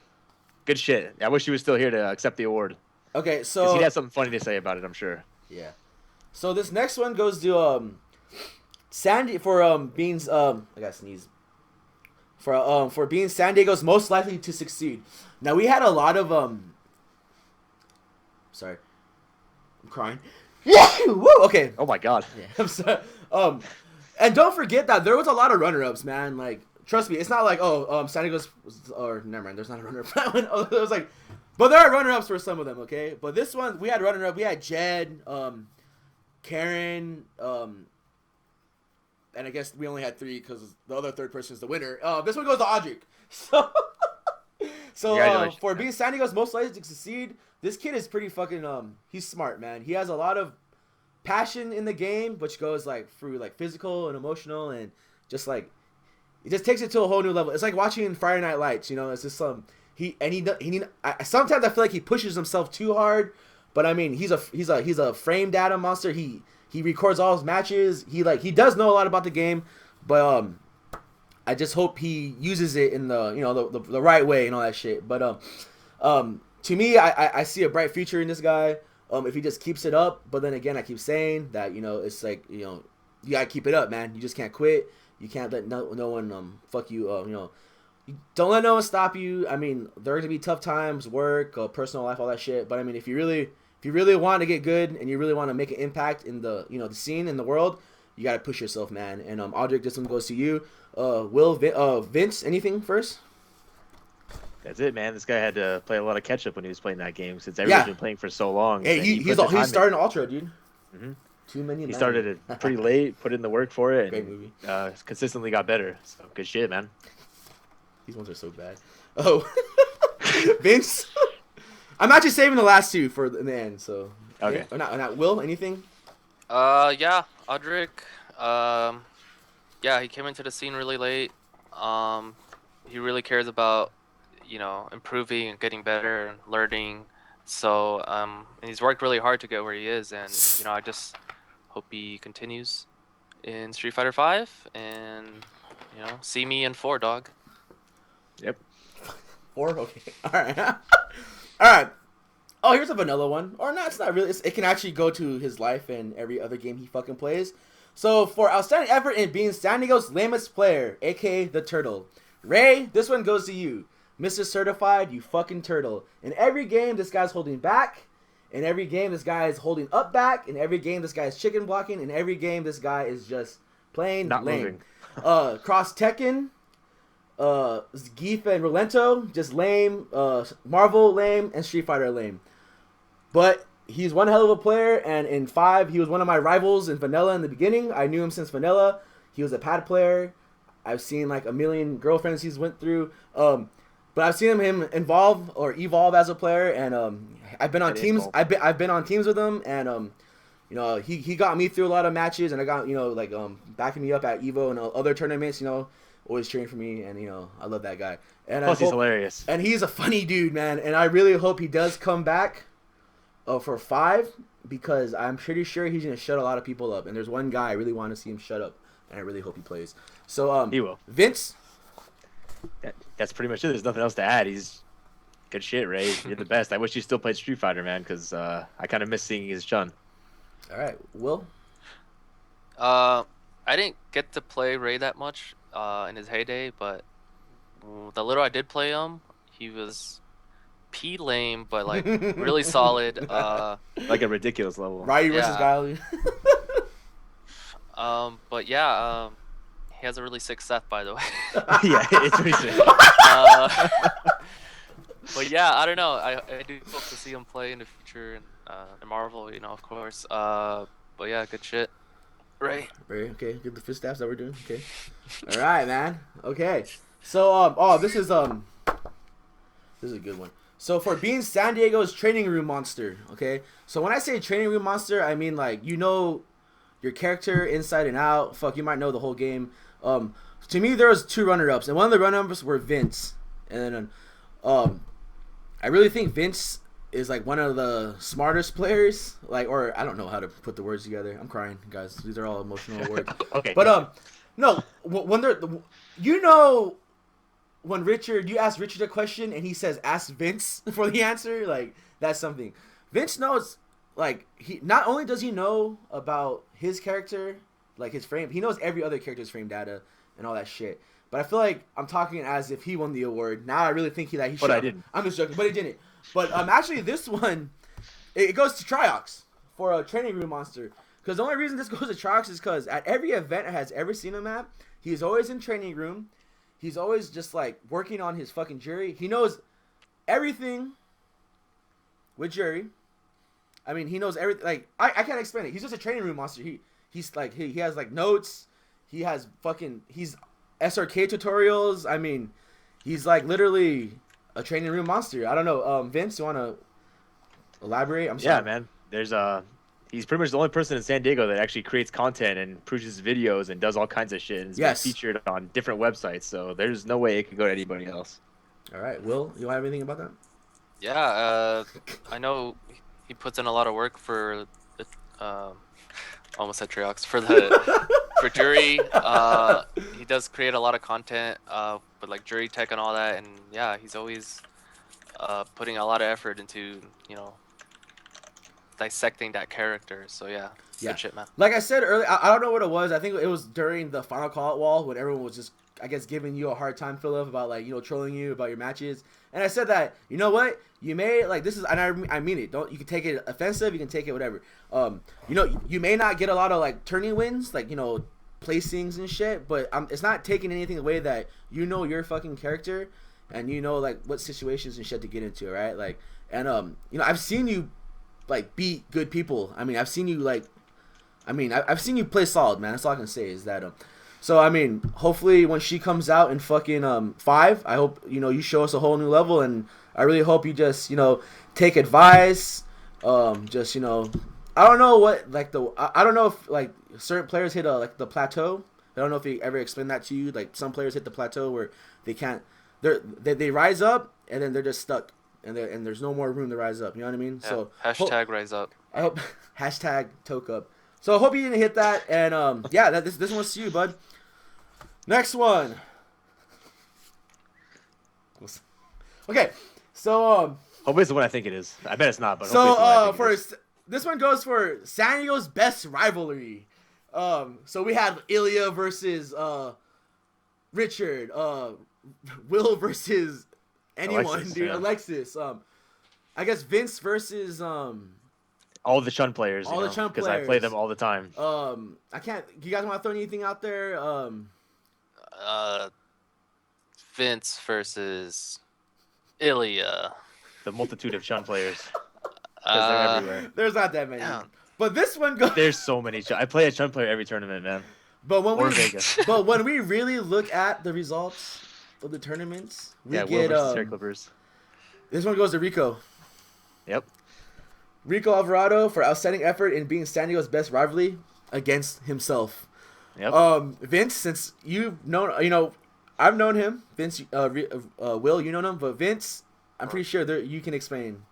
Good shit. I wish he was still here to accept the award. Okay, 'Cause so he'd have something funny to say about it, I'm sure. yeah. So this next one goes to Sandy for being I gotta sneeze. For being San Diego's most likely to succeed. Now we had a lot of sorry. I'm crying. Woo, okay. Oh my god. Yeah, I'm sorry. And don't forget that there was a lot of runner-ups, man. Like, trust me, it's not like San Diego's or never mind. There's not a runner-up for that one. It was like, but there are runner-ups for some of them, okay. But this one we had runner-up. We had Jed, Karen, and I guess we only had 3 because the other third person is the winner. This one goes to Audric. So for being San Diego's most likely to succeed, this kid is pretty fucking he's smart, man. He has a lot of passion in the game, which goes through physical and emotional, and just it just takes it to a whole new level. It's like watching Friday Night Lights, it's just sometimes I feel like he pushes himself too hard, but I mean he's a frame data monster. He records all his matches. He does know a lot about the game, but I just hope he uses it in the right way and all that shit. But to me, I see a bright future in this guy. If he just keeps it up, but then again, I keep saying that it's you gotta keep it up, man. You just can't quit. You can't let no one fuck you. You don't let no one stop you. I mean, there are gonna be tough times, work, personal life, all that shit. But I mean, if you really want to get good and you really want to make an impact in the the scene in the world, you gotta push yourself, man. And Audric, this one goes to you. Vince, anything first? That's it, man. This guy had to play a lot of catch up when he was playing that game since everyone's been playing for so long. Hey, and he's starting Ultra, dude. Mm-hmm. Too many. He started it pretty late, put in the work for it, Great and movie. consistently got better. So good shit, man. These ones are so bad. Oh, Vince. I'm actually saving the last two for the end. So Okay. Or not. Will, anything? Yeah, Audric. Yeah, he came into the scene really late. He really cares about, improving and getting better and learning. So, and he's worked really hard to get where he is, and I just hope he continues in Street Fighter 5 and see me in 4, dog. Yep. 4? Okay. All right. All right. Oh, here's a vanilla one. Or not, it's not really. It can actually go to his life and every other game he fucking plays. So, for outstanding effort in being San Diego's lamest player, a.k.a. the Turtle. Ray, this one goes to you. Mr. Certified, you fucking turtle. In every game, this guy's holding back. In every game, this guy is holding up back. In every game, this guy is chicken blocking. In every game, this guy is just plain Not lame. moving. Cross Tekken, Geef and Relento, just lame. Marvel, lame. And Street Fighter, lame. But he's one hell of a player, and in 5, he was one of my rivals in Vanilla in the beginning. I knew him since Vanilla. He was a pad player. I've seen like a million girlfriends he's went through. But I've seen him evolve as a player, and I've been on teams. I've been on teams with him, and he got me through a lot of matches, and I got backing me up at Evo and other tournaments. Always cheering for me, and I love that guy. And Plus, he's hilarious. And he's a funny dude, man. And I really hope he does come back. For 5, because I'm pretty sure he's gonna shut a lot of people up. And there's one guy I really want to see him shut up, and I really hope he plays. So he will. Vince. That's pretty much it. There's nothing else to add. He's good shit, Ray. You're the best. I wish you still played Street Fighter, man, because I kind of miss seeing his Chun. All right, Will. I didn't get to play Ray that much in his heyday, but the little I did play him, he was P lame, but like really solid. Like a ridiculous level. Ryu versus Guile. But yeah, he has a really sick Seth, by the way. Yeah, it's pretty sick. But yeah, I don't know. I do hope to see him play in the future in Marvel, of course. But yeah, good shit. Ray. Okay, good the fist stabs that we're doing. Okay. All right, man. Okay. So this is a good one. So for being San Diego's training room monster, okay? So when I say training room monster, I mean like your character inside and out. Fuck, you might know the whole game. To me, there was 2 runner-ups, and one of the runner-ups were Vince. And then, I really think Vince is like one of the smartest players. Or I don't know how to put the words together. I'm crying, guys. These are all emotional words. Okay. But no, when they're when you ask Richard a question and he says, ask Vince for the answer, like, that's something. Vince knows, like, he not only does he know about his character, like his frame, he knows every other character's frame data and all that shit. But I feel like I'm talking as if he won the award. Now I really think he should. But I didn't. I'm just joking, but he didn't. But actually this one, it goes to Triox for a training room monster. Because the only reason this goes to Triox is because at every event I has ever seen him at, he's always in training room. He's always just like working on his fucking jury. He knows everything with jury. I mean, he knows everything. Like I can't explain it. He's just a training room monster. He's like he has like notes. He's SRK tutorials. I mean, he's like literally a training room monster. I don't know. Vince, you want to elaborate? I'm sorry. Yeah, man. He's pretty much the only person in San Diego that actually creates content and produces videos and does all kinds of shit and has been featured on different websites. So there's no way it could go to anybody else. All right, Will, you have anything about that? Yeah, I know he puts in a lot of work for the almost said Triox for jury. He does create a lot of content with like jury tech and all that, and yeah, he's always putting a lot of effort into dissecting that character. So yeah, Yeah. good shit, man. Like I said earlier, I don't know what it was. I think it was during the final call out wall when everyone was just, I guess, giving you a hard time, Philip, about like, you know, trolling you about your matches. And I said that, you know what, you may like this is, and I mean it. Don't, you can take it offensive, you can take it whatever. You know, you may not get a lot of like tourney wins, like, you know, placings and shit, but it's not taking anything away that you know your fucking character, and you know like what situations and shit to get into, right? Like, and you know, I've seen you like beat good people. I mean, I've seen you like. I mean, I've seen you play solid, man. That's all I can say is that. So I mean, hopefully when she comes out in fucking 5, I hope, you know, you show us a whole new level, and I really hope you just, you know, take advice. Just, you know, I don't know what like I don't know if like certain players hit like the plateau. I don't know if he ever explained that to you. Like some players hit the plateau where they can't. They rise up and then they're just stuck, and there's no more room to rise up. You know what I mean? Yeah. So Hashtag rise up. I hope hashtag toke up. So I hope you didn't hit that, and yeah, this one's to you, bud. Next one. Okay, so Hopefully it's the one I think it is. I bet it's not, but so hopefully it's the one I think it is. for this one goes for San Diego's best rivalry. So we had Ilya versus Richard, Will versus anyone, Alexis, dude. yeah. Alexis. I guess Vince versus All the Chun players, all the Chun because I play them all the time. I can't. You guys want to throw anything out there? Vince versus Ilya. The multitude of Chun players, because they're everywhere. There's not that many. Yeah. But this one goes. There's so many Chun. I play a Chun player every tournament, man. But when Or we Vegas. but when we really look at the results of the tournaments, we Yeah, Will get versus Terry Clippers. this one goes to Rico. Yep. Rico Alvarado for outstanding effort in being San Diego's best rivalry against himself. Yep. Vince, since you've known, you know, I've known him. Vince, Will, you know him, but Vince, I'm pretty sure you can explain.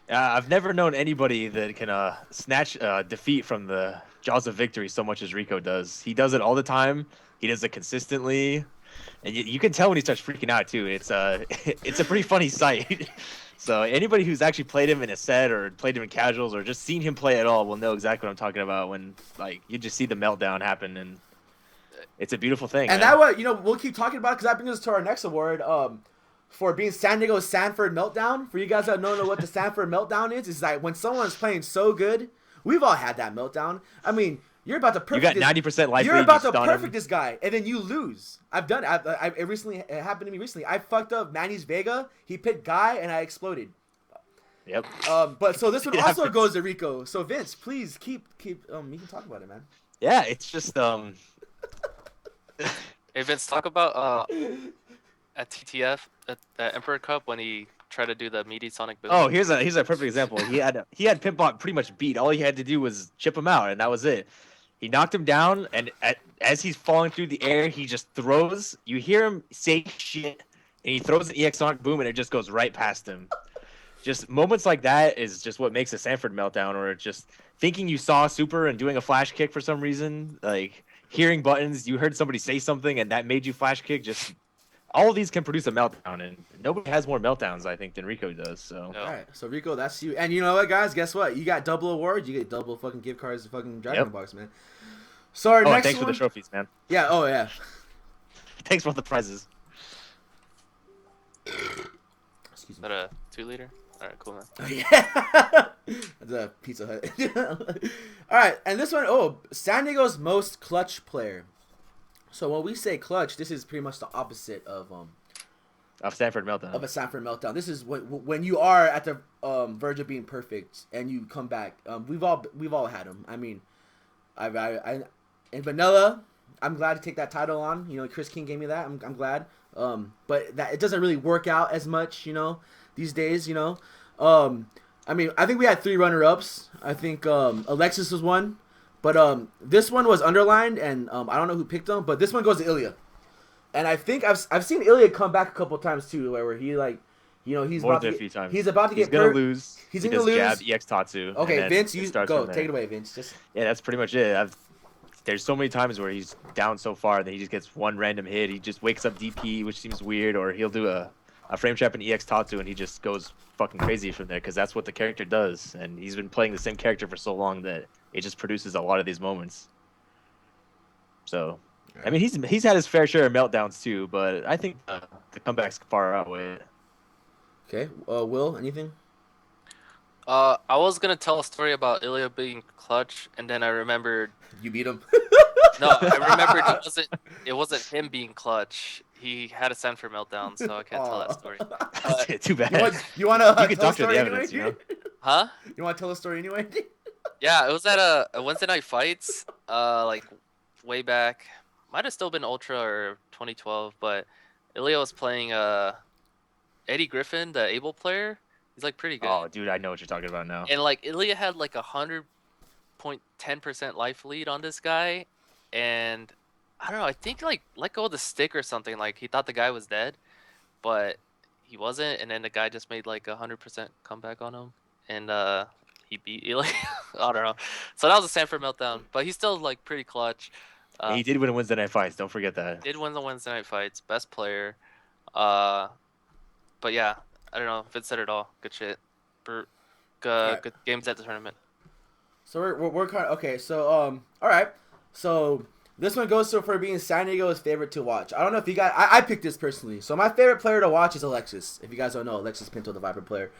I've never known anybody that can snatch defeat from the jaws of victory so much as Rico does. He does it all the time. He does it consistently, and you can tell when he starts freaking out too. It's it's a pretty funny sight. So anybody who's actually played him in a set or played him in casuals or just seen him play at all will know exactly what I'm talking about when like you just see the meltdown happen, and it's a beautiful thing. And man. that what, you know, we'll keep talking about, because that brings us to our next award. For being San Diego's Sanford Meltdown. For you guys that don't know what the Sanford Meltdown is like when someone's playing so good. We've all had that meltdown. I mean, you're about to perfect. You got 90% life. You're about to perfect this guy, and then you lose. I've done it. It happened to me recently. I fucked up Manny's Vega. He picked Guy, and I exploded. Yep. But so this one It also happens. goes to Rico. So Vince, please keep. You can talk about it, man. Yeah, it's just Hey Vince, talk about at TTF at the Emperor Cup when he tried to do the meaty Sonic boom. Oh, here's a perfect example. He had Pimpbot pretty much beat. All he had to do was chip him out, and that was it. He knocked him down, and as he's falling through the air, he just throws. You hear him say shit, and he throws an EX Sonic boom, and it just goes right past him. Just moments like that is just what makes a Sanford meltdown, or just thinking you saw super and doing a flash kick for some reason, like hearing buttons, you heard somebody say something, and that made you flash kick. Just all of these can produce a meltdown, and nobody has more meltdowns, I think, than Rico does. So No. All right, so Rico, that's you. And you know what, guys? Guess what? You got double awards. You get double fucking gift cards to fucking Dragon Yep. Box, man. So our oh, and next thanks one. for the trophies, man. Yeah. Oh yeah. Thanks for all the prizes. Excuse Is me. that a 2-liter? All right, cool man. Oh, yeah. That's a Pizza Hut. All right, and this one, San Diego's most clutch player. So when we say clutch, this is pretty much the opposite of Stanford meltdown. a Sanford meltdown. This is when you are at the verge of being perfect and you come back. We've all had them. I mean, I in Vanilla, I'm glad to take that title on. You know, Chris King gave me that. I'm glad. But that it doesn't really work out as much, you know, these days. You know, I mean, I think we had 3 runner-ups. I think Alexis was one, but this one was underlined, and I don't know who picked them, but this one goes to Ilya. And I think I've seen Ilya come back a couple times too, where he like, you know, he's More about than to a few times. he's about to He's get gonna hurt. lose. He's He gonna does lose. Jab, EX Tatsu. and Okay, then Vince, it you starts go. from Take it there. away, Vince. Just Yeah, that's pretty much it. There's so many times where he's down so far that he just gets one random hit. He just wakes up DP, which seems weird, or he'll do a a frame trap and EX Tatsu, and he just goes fucking crazy from there because that's what the character does, and he's been playing the same character for so long that it just produces a lot of these moments. So, I mean, he's had his fair share of meltdowns too, but I think the comeback's far outweigh it. Okay, Will, anything? I was gonna tell a story about Ilya being clutch, and then I remembered. You beat him. No, I remembered it wasn't him being clutch. He had a Sanford meltdown, so I can't tell that story. Too bad. You want to You can tell a doctor the story evidence, anyway? you know. Huh? You want to tell a story anyway? Yeah, it was at a Wednesday night fights, like way back. Might have still been Ultra or 2012, but Ilya was playing Eddie Griffin, the Able player. He's like pretty good. Oh, dude, I know what you're talking about now. And like Ilya had like 100.10% life lead on this guy, and I don't know. I think like let go of the stick or something. Like he thought the guy was dead, but he wasn't. And then the guy just made like 100% comeback on him, and he beat Ilya. I don't know. So that was a Sanford meltdown, but he's still like pretty clutch. He did win Wednesday night fights. Don't forget that. Did win the Wednesday night fights, best player. But yeah, I don't know. Vince said it all. Good shit. Good games at the tournament. So we're kind of okay. So all right. So this one goes for being San Diego's favorite to watch. I don't know if you guys. I picked this personally. So my favorite player to watch is Alexis. If you guys don't know, Alexis Pinto, the Viper player.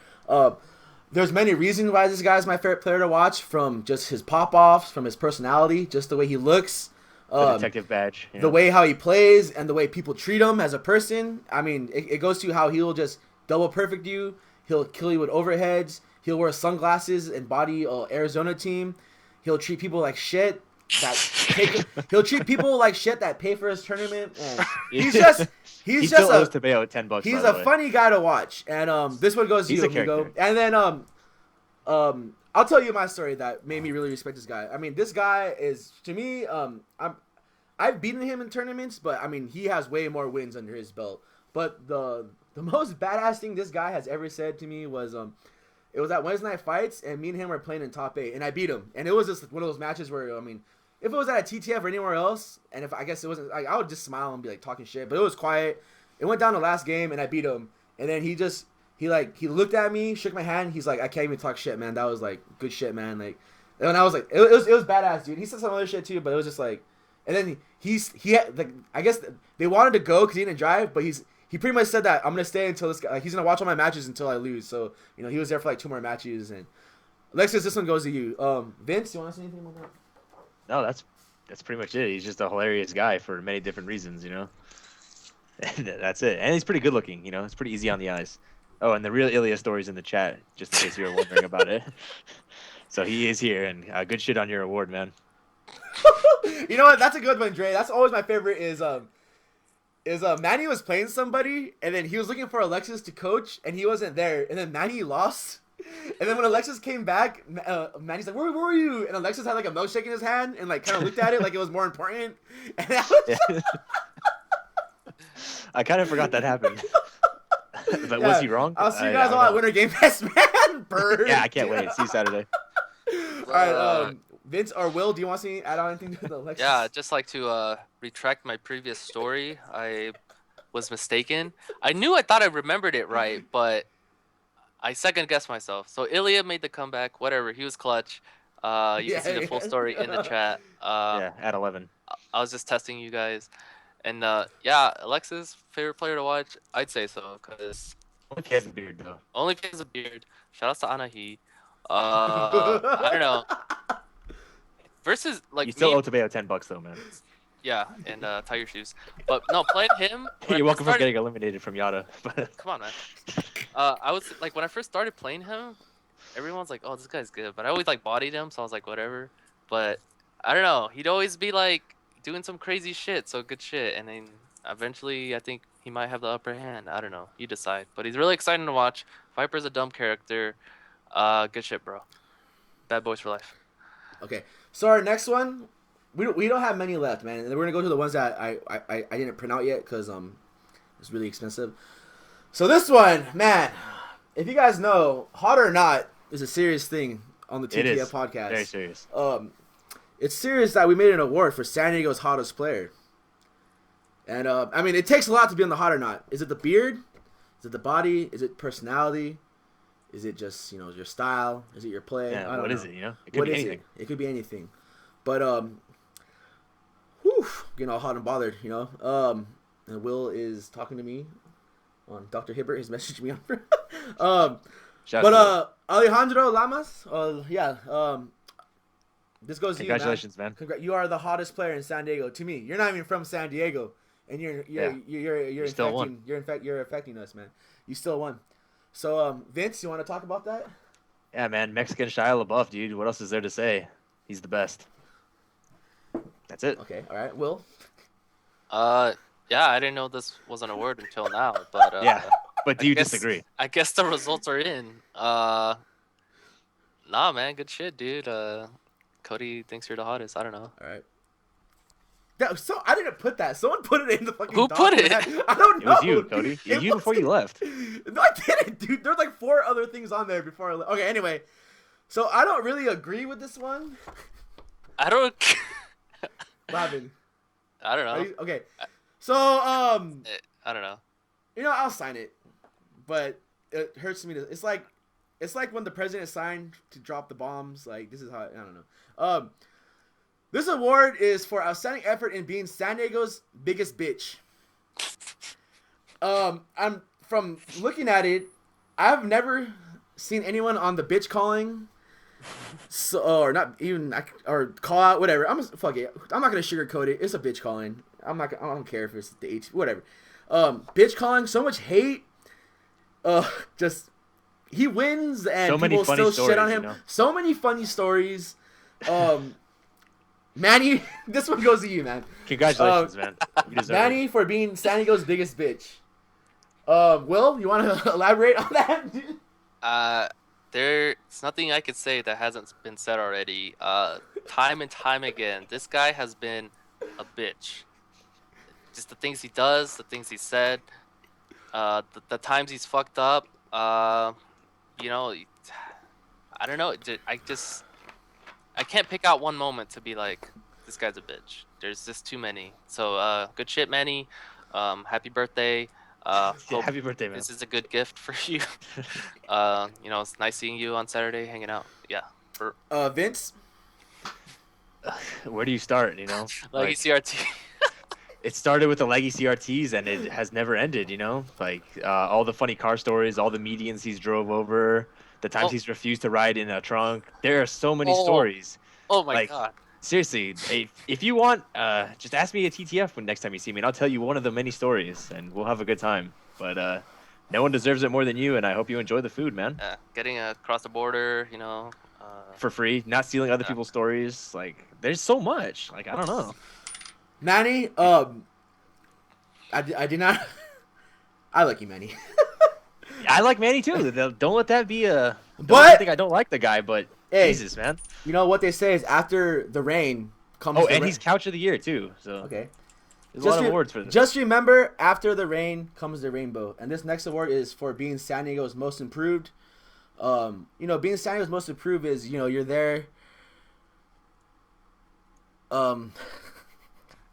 There's many reasons why this guy's my favorite player to watch. From just his pop offs, from his personality, just the way he looks. The detective badge. The way how he plays and the way people treat him as a person. I mean, it goes to how he'll just double perfect you. He'll kill you with overheads. He'll wear sunglasses and body Arizona team. He'll treat people like shit. He'll treat people like shit that pay for his tournament. And he still owes Tebeo $10. He's a funny guy to watch. And this one goes to you, amigo. And then I'll tell you my story that made me really respect this guy. I mean, this guy is, to me, I've beaten him in tournaments, but I mean, he has way more wins under his belt. But the most badass thing this guy has ever said to me was it was at Wednesday night fights, and me and him were playing in top 8, and I beat him. And it was just one of those matches where, I mean, if it was at a TTF or anywhere else, and if I guess it wasn't, like, I would just smile and be like talking shit, but it was quiet. It went down the last game, and I beat him. And then he looked at me, shook my hand. He's like, I can't even talk shit, man. That was like good shit, man. Like, and I was like, it was badass, dude. He said some other shit too, but it was just like, and then he had, like, I guess they wanted to go because he didn't drive, but he pretty much said that I'm gonna stay until this guy, like, he's gonna watch all my matches until I lose. So he was there for like 2 more matches. And Alexis, this one goes to you. Vince, you want to say anything about that? No, that's pretty much it. He's just a hilarious guy for many different reasons, And that's it. And he's pretty good looking, It's pretty easy on the eyes. Oh, and the real Ilya story's in the chat, just in case you were wondering about it. So he is here, and good shit on your award, man. You know what? That's a good one, Dre. That's always my favorite. Is Manny was playing somebody, and then he was looking for Alexis to coach, and he wasn't there, and then Manny lost. And then when Alexis came back, Manny's like, where were you? And Alexis had like a milkshake in his hand, and like kind of looked at it like it was more important. And I kind of forgot that happened. But was he wrong? I'll see you guys all at Winter Game Fest, man. Bird. Yeah, I can't wait. See you Saturday. All right, Vince or Will, do you want to add on anything to the Alexis? Yeah, I'd just like to retract my previous story. I was mistaken. I thought I remembered it right, but I second guessed myself. So Ilya made the comeback. Whatever, he was clutch. You can see the full story in the chat. At 11. I was just testing you guys. And yeah, Alexis, favorite player to watch? I'd say so, because only if he has a beard, though. Only if he has a beard. Shout out to Anahi. I don't know. Versus like you still owe Tebeo $10 though, man. Yeah, and tie your shoes. But no, playing him. You're welcome for getting eliminated from Yada. Come on, man. I was like, when I first started playing him, everyone's like, "Oh, this guy's good," but I always like bodied him, so I was like, whatever. But I don't know. He'd always be like doing some crazy shit, so good shit, and then eventually, I think he might have the upper hand. I don't know. You decide. But he's really exciting to watch. Viper's a dumb character. Good shit, bro. Bad boys for life. Okay, so our next one, we don't have many left, man. And we're gonna go to the ones that I didn't print out yet because it's really expensive. So this one, man, if you guys know, Hot or Not is a serious thing on the TTF podcast. Very serious. It's serious that we made an award for San Diego's hottest player. And I mean, it takes a lot to be on the Hot or Not. Is it the beard? Is it the body? Is it personality? Is it just, you know, your style? Is it your play? Yeah, I don't what know. is it? You know, it could be anything. It could be anything. But getting all hot and bothered, you know. And Will is talking to me on Dr. Hibbert. He's messaged me on. Shout out to Alejandro Lamas. This goes to you, man. Congratulations, man. You are the hottest player in San Diego to me. You're not even from San Diego, and you're still infecting. won. You're affecting us, man. You still won. So, Vince, you want to talk about that? Yeah, man. Mexican Shia LaBeouf, dude. What else is there to say? He's the best. That's it. Okay, all right. Will? Yeah, I didn't know this wasn't a word until now, but Yeah. But do you guess- disagree? I guess the results are in. Nah, man, good shit, dude. Cody thinks you're the hottest. I don't know. All right. Yeah, so I didn't put that. Someone put it in the fucking. Who put it? document. I don't It know. was you, Cody. It was you before you left. No, I didn't, dude. There's like 4 other things on there before I left. Okay, anyway. So I don't really agree with this one. I don't. Robin. I don't know. Okay. So I don't know. you know, I'll sign it, but it hurts me to. It's like when the president signed to drop the bombs. Like, this is how I don't know. This award is for outstanding effort in being San Diego's biggest bitch. I'm from looking at it, I've never seen anyone on the bitch calling, so or not even or call out whatever. Fuck it. I'm not gonna sugarcoat it. It's a bitch calling. I don't care if it's the H whatever. Bitch calling, so much hate. Just he wins and So many people funny still stories, shit on him. you know? So many funny stories. Manny, this one goes to you, man. Congratulations, man. You deserve it. Manny for being San Diego's biggest bitch. Will, you want to elaborate on that? There's nothing I could say that hasn't been said already. Time and time again, this guy has been a bitch. Just the things he does, the things he said, the times he's fucked up. You know, I don't know. I can't pick out one moment to be like, this guy's a bitch. There's just too many. So, good shit, Manny. Happy birthday. Yeah, happy birthday, man. This is a good gift for you. You know, it's nice seeing you on Saturday, hanging out. Yeah. Vince? Where do you start, you know? Like CRT. It started with the leggy CRTs, and it has never ended, you know? Like, all the funny car stories, all the medians he's drove over, the times he's refused to ride in a trunk. There are so many stories. Oh, my Like, God. Seriously, if you want, just ask me at TTF when next time you see me, and I'll tell you one of the many stories, and we'll have a good time. But no one deserves it more than you, and I hope you enjoy the food, man. Getting across the border, you know. For free, not stealing other people's stories. Like, there's so much. Like, I don't know. Manny, I did not. I like you, Manny. I like Manny too. Don't let that be a. But I think I don't like the guy, but hey, Jesus, man. You know what they say is after the rain comes. Oh, and he's Couch of the Year too. So okay. There's a lot of awards for this. Just remember, after the rain comes the rainbow, and this next award is for being San Diego's most improved. You know, being San Diego's most improved is, you know, you're there.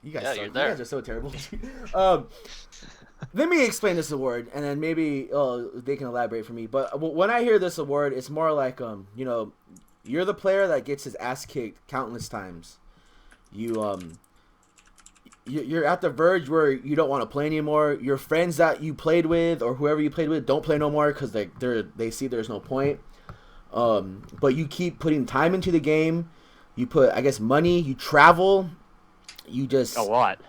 You guys, you're you there. guys are so terrible. Let me explain this award, and then maybe they can elaborate for me. But when I hear this award, it's more like, you know, you're the player that gets his ass kicked countless times. You're at the verge where you don't want to play anymore. Your friends that you played with or whoever you played with don't play no more because they see there's no point. But you keep putting time into the game. You put, I guess, money. You travel. You just a lot.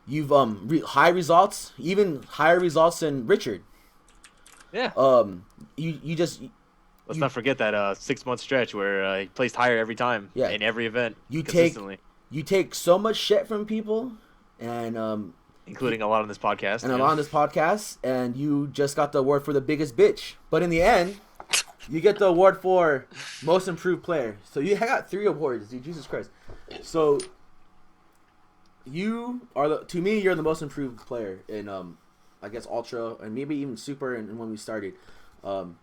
You've high results, even higher results than Richard. Yeah. Let's not forget that 6-month stretch where he placed higher every time. Yeah. In every event. You consistently. take so much shit from people, and including a lot on this podcast. And a lot on this podcast, and you just got the award for the biggest bitch. But in the end, you get the award for most improved player. So you got 3 awards, dude. Jesus Christ. So you are to me, you're the most improved player in I guess Ultra and maybe even Super and when we started.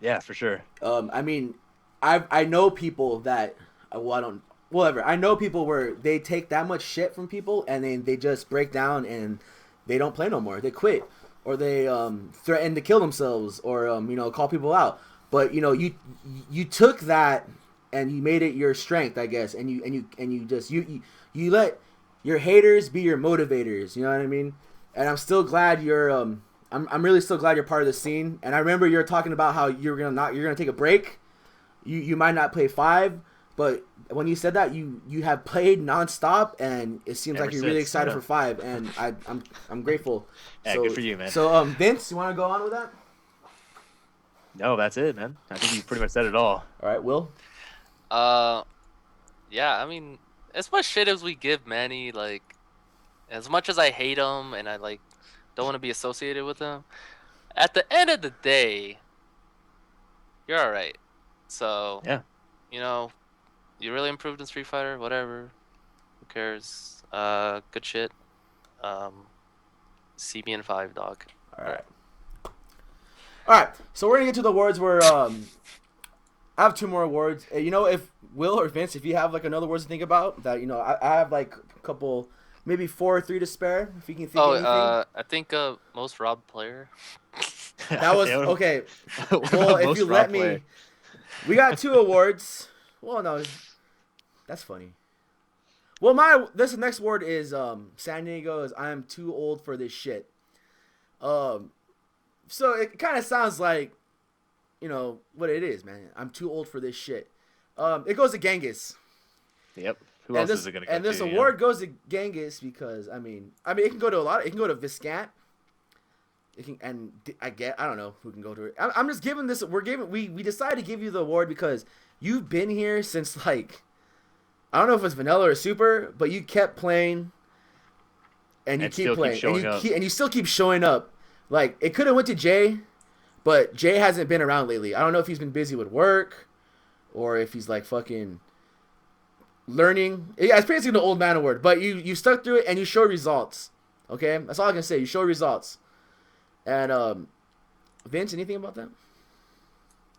Yeah, for sure. I mean, I know people that I know people where they take that much shit from people and then they just break down and they don't play no more. They quit. or they threaten to kill themselves, or call people out. But you took that and you made it your strength, I guess, and you let your haters be your motivators. You know what I mean? And I'm still glad you're I'm really still glad you're part of the scene. And I remember you were talking about how you're gonna take a break. You might not play 5, but when you said that, you have played nonstop, and it seems like you're really excited for 5, and I'm grateful. Yeah, so, good for you, man. So Vince, you want to go on with that? No, that's it, man. I think you pretty much said it all. All right, Will. Yeah. I mean, as much shit as we give Manny, like, as much as I hate him and I like don't want to be associated with him, at the end of the day, you're all right. So Yeah. You really improved in Street Fighter. Whatever. Who cares? Good shit. See me in 5, dog. All right. So we're gonna get to the awards where I have 2 more awards. If Will or Vince, if you have like another words to think about that, I have like a couple, maybe 4 or 3 to spare. If you can think of anything. I think most robbed player. That was okay. What Well, about if most you raw let player? me, we got 2 awards. Well, no, that's funny. Well, this next award is San Diego is I am too old for this shit. So it kind of sounds like, what it is, man. I'm too old for this shit. It goes to Genghis. Yep. Who else is it gonna go to? And this award goes to Genghis because I mean it can go to a lot. It can go to Viscant. I don't know who can go to it. I'm just giving this. We decided to give you the award because you've been here since like, I don't know if it's vanilla or super, but you kept playing, and you keep playing, and you still keep showing up. Like, it could have went to Jay, but Jay hasn't been around lately. I don't know if he's been busy with work, or if he's like fucking learning. Yeah, it's basically the old man award. But you stuck through it and you showed results. Okay, that's all I can say. You showed results. And Vince, anything about that?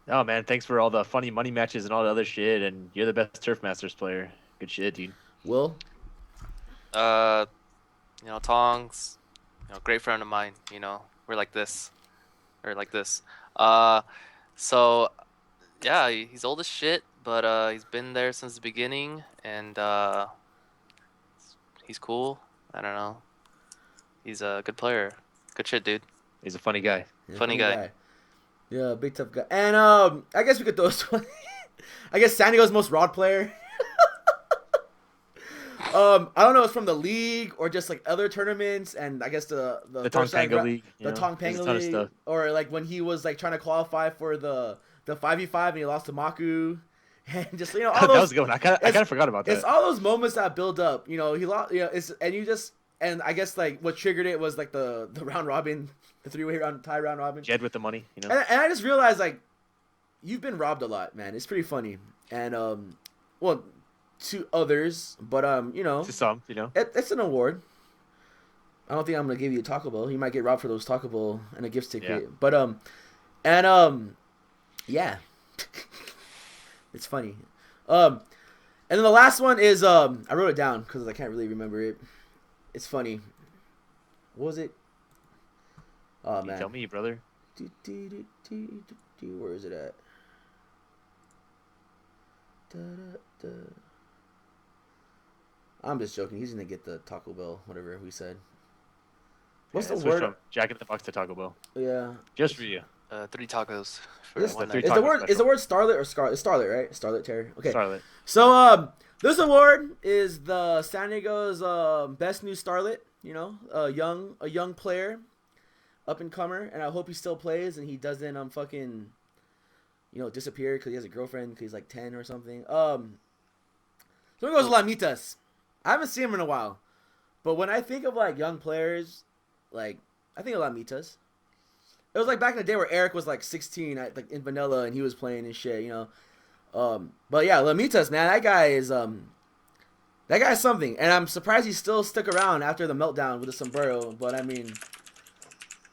Oh man, thanks for all the funny money matches and all the other shit, and you're the best Turf Masters player. Good shit, dude. Will? Tongs, great friend of mine. We're like this, or like this. So yeah, he's old as shit, but he's been there since the beginning, and he's cool. I don't know. He's a good player. Good shit, dude. He's a funny guy. Yeah, funny guy. Yeah, big tough guy. And I guess we could throw this one. I guess San Diego's most rod player. I don't know if it's from the league or just like other tournaments, and I guess the Tongpanga League, the Tongpanga League, or like when he was like trying to qualify for the 5v5 and he lost to Maku, and just all those, that was good one. I kind of forgot about that. It's all those moments that build up. He lost. And I guess like what triggered it was like the round robin, the 3-way tie round robin. Jed with the money, And I just realized like you've been robbed a lot, man. It's pretty funny, and well, to others, but to some, it's an award. I don't think I'm gonna give you a Taco Bell. You might get robbed for those Taco Bell and a gift ticket, yeah. But yeah, it's funny. And then the last one is I wrote it down because I can't really remember it. It's funny. What was it? Oh man, tell me, brother. Where is it at? I'm just joking. He's gonna get the Taco Bell, whatever we said. What's the word? From Jack in the Box to Taco Bell. Yeah. Just for you. 3 tacos. For Is one the night. word Starlet or Scarlet? It's Starlet, right? Starlet Terry. Okay. Starlet. So this award is the San Diego's best new Starlet. A young player, up and comer, and I hope he still plays and he doesn't fucking disappear because he has a girlfriend because he's like 10 or something. So it goes Lamitas. I haven't seen him in a while, but when I think of like young players, like I think of Lamitas. It was like back in the day where Eric was like 16 like in vanilla and he was playing and shit, But yeah, Lamitas, man, that guy is something, and I'm surprised he still stuck around after the meltdown with the sombrero. But I mean,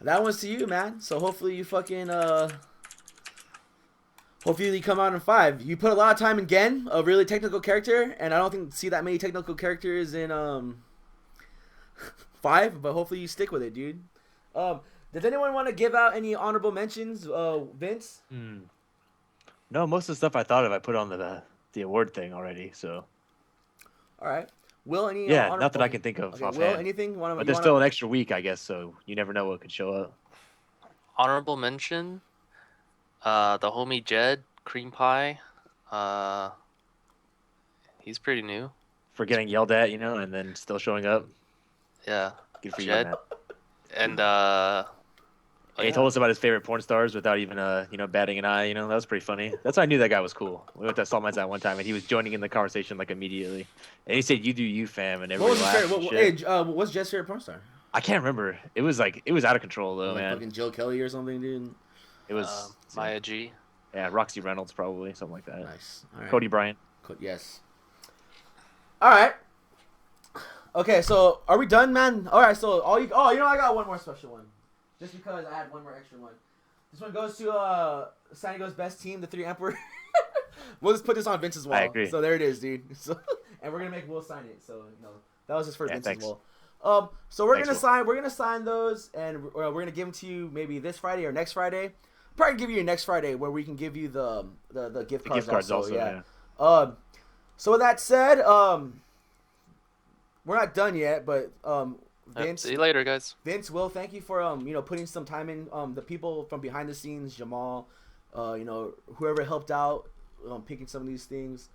that one's to you, man. So hopefully you fucking hopefully you come out in 5. You put a lot of time in Gen, a really technical character, and I don't see that many technical characters in 5. But hopefully you stick with it, dude. Does anyone want to give out any honorable mentions? Vince. No, most of the stuff I thought of, I put on the award thing already. So All right. Will, any yeah, nothing I can think of Okay, Will, offhand. anything? But there's still an extra week, I guess. So you never know what could show up. Honorable mention. The homie Jed Cream Pie. He's pretty new. For getting yelled at, and then still showing up. Yeah. Good for you, Jed. man. And And he told us about his favorite porn stars without even batting an eye. That was pretty funny. That's how I knew that guy was cool. We went to Salt that one time, and he was joining in the conversation like immediately. And he said, "You do you, fam," and everybody laughed. What's Jed's favorite porn star? I can't remember. It was out of control though, man. Fucking Jill Kelly or something, dude. It was Maya G. Yeah, Roxy Reynolds probably, something like that. Nice. All right. Cody Bryant. Yes. All right. Okay, so are we done, man? All right, so I got one more special one, just because I had one more extra one. This one goes to San Diego's best team, the Three Emperor. We'll just put this on Vince's wall. I agree. So there it is, dude. So, and we're gonna make Will sign it. So that was just for Vince's thanks. wall. So we're Thanks, gonna sign those, and we're gonna give them to you maybe this Friday or next Friday. Probably give you next Friday where we can give you the gift cards. Gift cards also, yeah. So with that said, we're not done yet, but Vince. See you later, guys. Vince, Will, thank you for putting some time in. The people from behind the scenes, Jamal, whoever helped out, picking some of these things.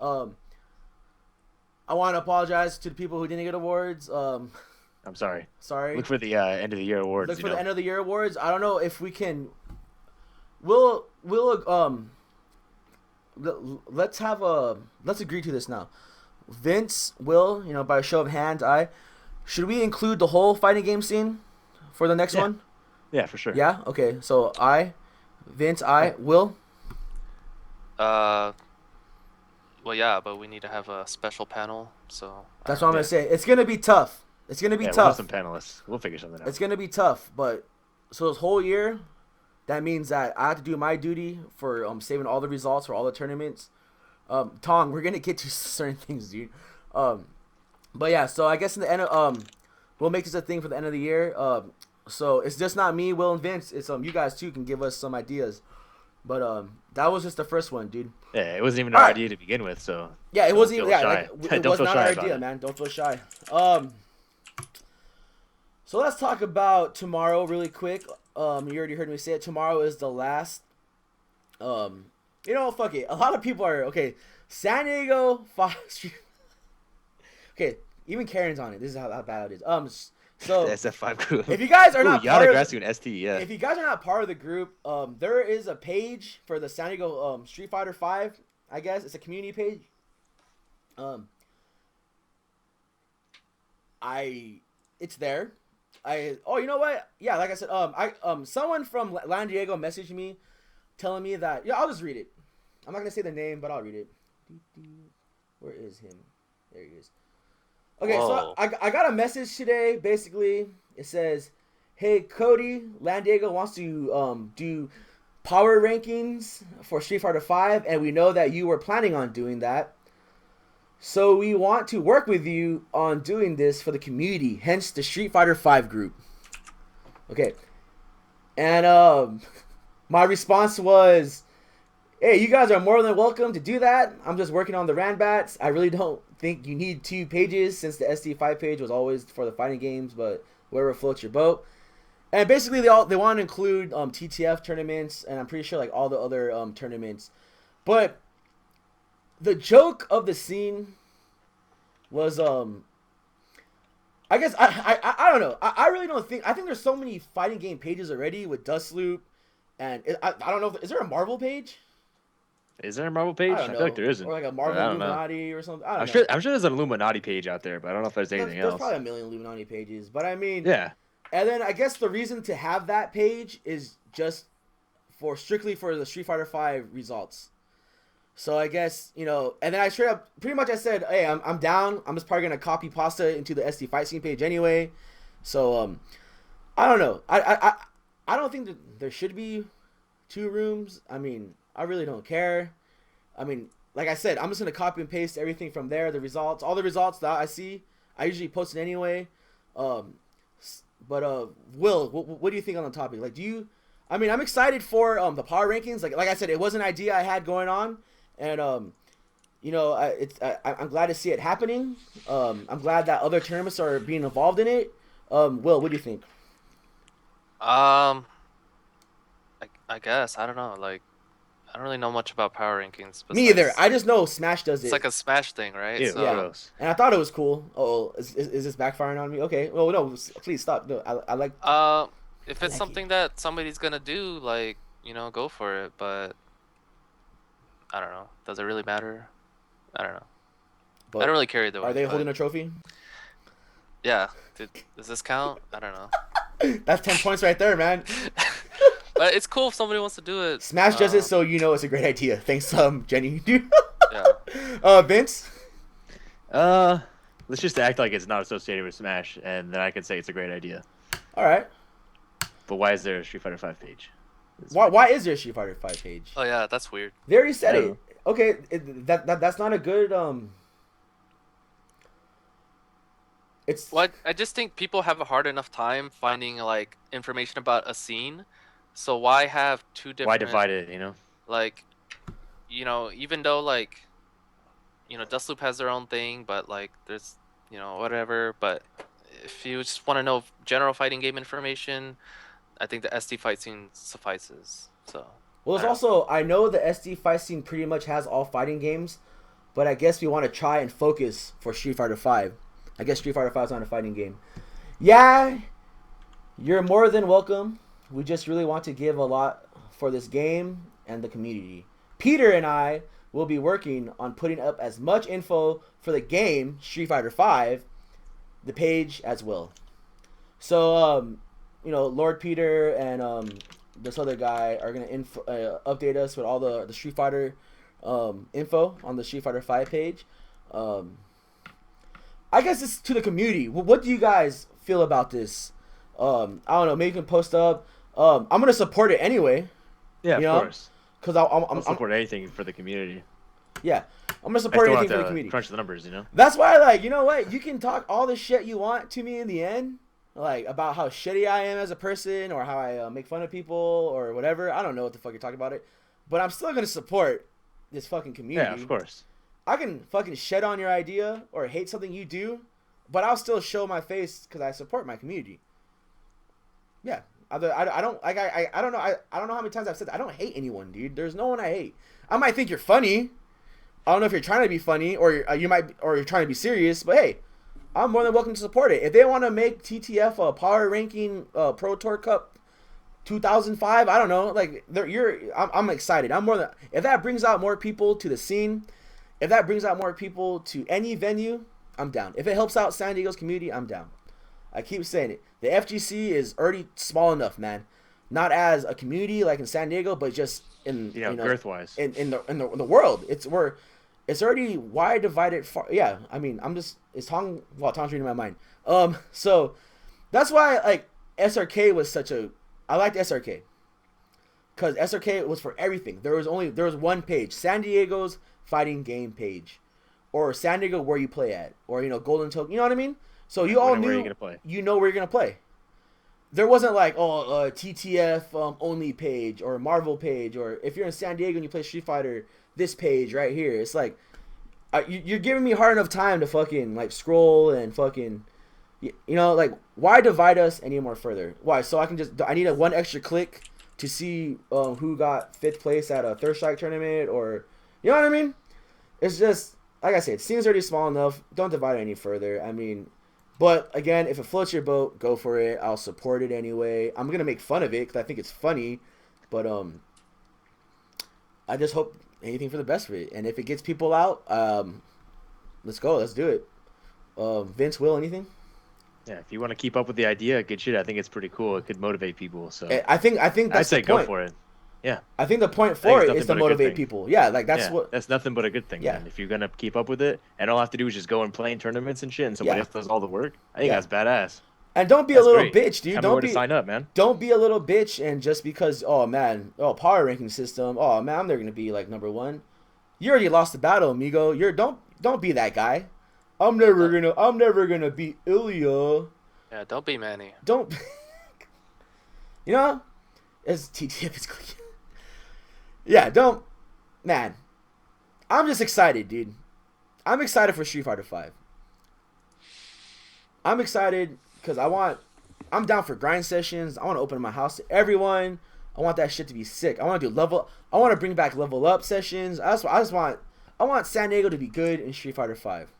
I want to apologize to the people who didn't get awards. I'm sorry. Sorry. Look for the end of the year awards. Look for the end of the year awards. I don't know if we can. Let's agree to this now. Vince, Will, by a show of hands, should we include the whole fighting game scene for the next one? Yeah, for sure. Yeah. Okay. So Vince, Will. Well, yeah, but we need to have a special panel. So that's what I'm gonna say. It's gonna be tough. It's gonna be tough. We'll have some panelists. We'll figure something out. It's gonna be tough, but so this whole year, that means that I have to do my duty for saving all the results for all the tournaments. Tong, we're gonna get to certain things, dude. But yeah, so I guess in the end, we'll make this a thing for the end of the year. So it's just not me, Will, and Vince. It's you guys too can give us some ideas. But that was just the first one, dude. Yeah, it wasn't even our idea to begin with, so yeah, it wasn't even. Yeah, it was not our idea, idea, man. Don't feel shy. So let's talk about tomorrow really quick. You already heard me say it. Tomorrow is the last. Fuck it. A lot of people are okay. San Diego Fox. Okay, even Karen's on it. This is how bad it is. So the SF5 group. If you guys are not part of ST, if you guys are not part of the group, there is a page for the San Diego Street Fighter 5. I guess it's a community page. It's there. You know what? Yeah, like I said, someone from San Diego messaged me, telling me that I'll just read it. I'm not gonna say the name, but I'll read it. Where is him? There he is. Okay, Whoa. so I got a message today. Basically, it says, "Hey Cody, San Diego wants to do power rankings for Street Fighter 5, and we know that you were planning on doing that. So we want to work with you on doing this for the community, hence the Street Fighter 5 group." Okay. And my response was, "Hey, you guys are more than welcome to do that. I'm just working on the Ranbats. I really don't think you need 2 pages since the SD5 page was always for the fighting games, but wherever floats your boat." And basically they want to include TTF tournaments, and I'm pretty sure like all the other tournaments. But the joke of the scene was I guess I don't know. I really don't think. I think there's so many fighting game pages already with Dustloop, and I don't know. Is there a Marvel page? Is there a Marvel page? I feel like there isn't. Or like a Marvel Illuminati or something. I'm sure there's an Illuminati page out there, but I don't know if there's anything else. There's probably a million Illuminati pages, but I mean, yeah. And then I guess the reason to have that page is just strictly for the Street Fighter 5 results. So I guess, and then I straight up, pretty much I said, "Hey, I'm down. I'm just probably going to copy pasta into the SD Fight Scene page anyway." So, I don't know. I don't think that there should be 2 rooms. I mean, I really don't care. I mean, like I said, I'm just going to copy and paste everything from there. The results, all the results that I see, I usually post it anyway. But Will, what do you think on the topic? Like, I mean, I'm excited for the power rankings. Like I said, it was an idea I had going on, and I'm glad to see it happening. I'm glad that other tournaments are being involved in it. Will, what do you think? Um, I guess I don't know. Like, I don't really know much about power rankings Me either. besides I just know Smash does it's it. like a Smash thing, right? Ew, Yeah, So gross. and I thought it was cool. Oh, is this backfiring on me? Okay. Well, no, please stop. No, I like. if I it's like it. something that somebody's gonna do, like, go for it. But I don't know. Does it really matter? I don't know. I don't But really care either are way. they But holding a trophy? yeah, does this count? I don't know. That's 10 points right there, man. But it's cool if somebody wants to do it. Smash does it, so you know it's a great idea. Thanks, Jenny. Yeah. Vince. Let's just act like it's not associated with Smash, and then I can say it's a great idea. All right. But why is there a Street Fighter 5 page? Why is there a Street Fighter 5 page? Oh yeah, that's weird. They already said I it. don't Okay, that's not a good It's Well, I just think people have a hard enough time finding like information about a scene. So why have two Why different divide it? You know. like even though like Dustloop has their own thing, but like there's whatever. But if you just want to know general fighting game information, I think the SD fight scene suffices. So well. I There's don't know. also I know the SD fight scene pretty much has all fighting games, but I guess we want to try and focus for Street Fighter 5. I guess Street Fighter 5 is not a fighting game. Yeah, you're more than welcome. We just really want to give a lot for this game and the community. Peter and I will be working on putting up as much info for the game Street Fighter 5, the page as well. So, Lord Peter and this other guy are gonna update us with all the Street Fighter info on the Street Fighter 5 page. I guess it's to the community. What do you guys feel about this? I don't know. Maybe you can post up. I'm gonna support it anyway. Yeah, You of know? course. Cause I'll support anything for the community. yeah, I'm gonna I support still anything have for the to community. crunch the numbers, you know. That's why, like, you know what? You can talk all the shit you want to me in the end, like about how shitty I am as a person or how I make fun of people or whatever. I don't know what the fuck you're talking about it, but I'm still gonna support this fucking community. Yeah, of course. I can fucking shed on your idea or hate something you do, but I'll still show my face because I support my community. Yeah, I don't like I don't know I don't know how many times I've said that. I don't hate anyone, dude. There's no one I hate. I might think you're funny. I don't know if you're trying to be funny or you're trying to be serious, but hey, I'm more than welcome to support it. If they want to make TTF a power ranking Pro Tour Cup 2005, I don't know. Like I'm excited. I'm more than if that brings out more people to the scene. If that brings out more people to any venue, I'm down. If it helps out San Diego's community, I'm down. I keep saying it. The FGC is already small enough, man. Not as a community like in San Diego, but just in girth wise. in the world. It's already wide divided. Yeah, I mean, Tong's reading my mind. So that's why like SRK was I liked SRK because SRK was for everything. There was one page, San Diego's fighting game page, or San Diego where you play at, or Golden Token. You know what I mean? So you all knew where you're gonna play. you know where you're gonna play. There wasn't like TTF only page or Marvel page, or if you're in San Diego and you play Street Fighter, this page right here. It's like you're giving me hard enough time to fucking like scroll and fucking like why divide us any more further? Why? So I need one extra click to see who got 5th place at a Third Strike tournament, or you know what I mean? It's just like I said, it seems already small enough. Don't divide it any further. I mean. But again, if it floats your boat, go for it. I'll support it anyway. I'm gonna make fun of it because I think it's funny, but I just hope anything for the best for it. And if it gets people out, let's go. Let's do it. Vince, Will, anything? Yeah, if you want to keep up with the idea, good shit. I think it's pretty cool. It could motivate people. So I think that's I'd say the point. go for it. Yeah. I think the point for it nothing is to but a good motivate thing. people. Yeah, like that's that's nothing but a good thing. Yeah. Man. If you're gonna keep up with it, and all I have to do is just go and play in tournaments and shit, and somebody Yeah. else does all the work. I think Yeah. that's badass. And don't be That's a little great. bitch, dude. Tell me Don't where be to sign up, man. Don't be a little bitch and just because power ranking system. Oh man, I'm never gonna be like number 1. You already lost the battle, amigo. Don't be that guy. I'm never gonna beat Ilya. Yeah, don't be Manny. Don't. You know, as TTF is clicking. Yeah, don't. Man, I'm just excited, dude. I'm excited for Street Fighter 5. I'm excited because I'm down for grind sessions. I want to open my house to everyone. I want that shit to be sick. I want to do I want to bring back level up sessions. I want San Diego to be good in Street Fighter 5.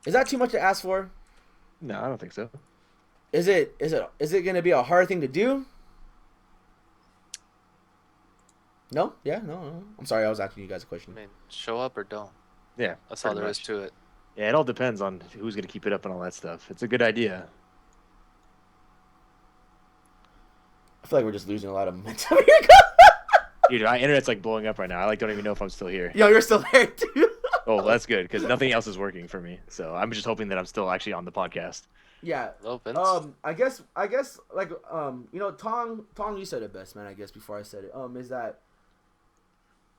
Is that too much to ask for? No, I don't think so. Is it going to be a hard thing to do? No? Yeah, no. I'm sorry, I was asking you guys a question. I mean, show up or don't. Yeah, That's all pretty there is much. to it. Yeah, it all depends on who's gonna keep it up and all that stuff. It's a good idea. I feel like we're just losing a lot of momentum. Dude, my internet's like blowing up right now. I like don't even know if I'm still here. Yo, you're still there, too. Oh, that's good because nothing else is working for me. So I'm just hoping that I'm still actually on the podcast. Yeah. Hello, Vince. I guess like you know, Tong, you said it best, man. I guess before I said it, is that,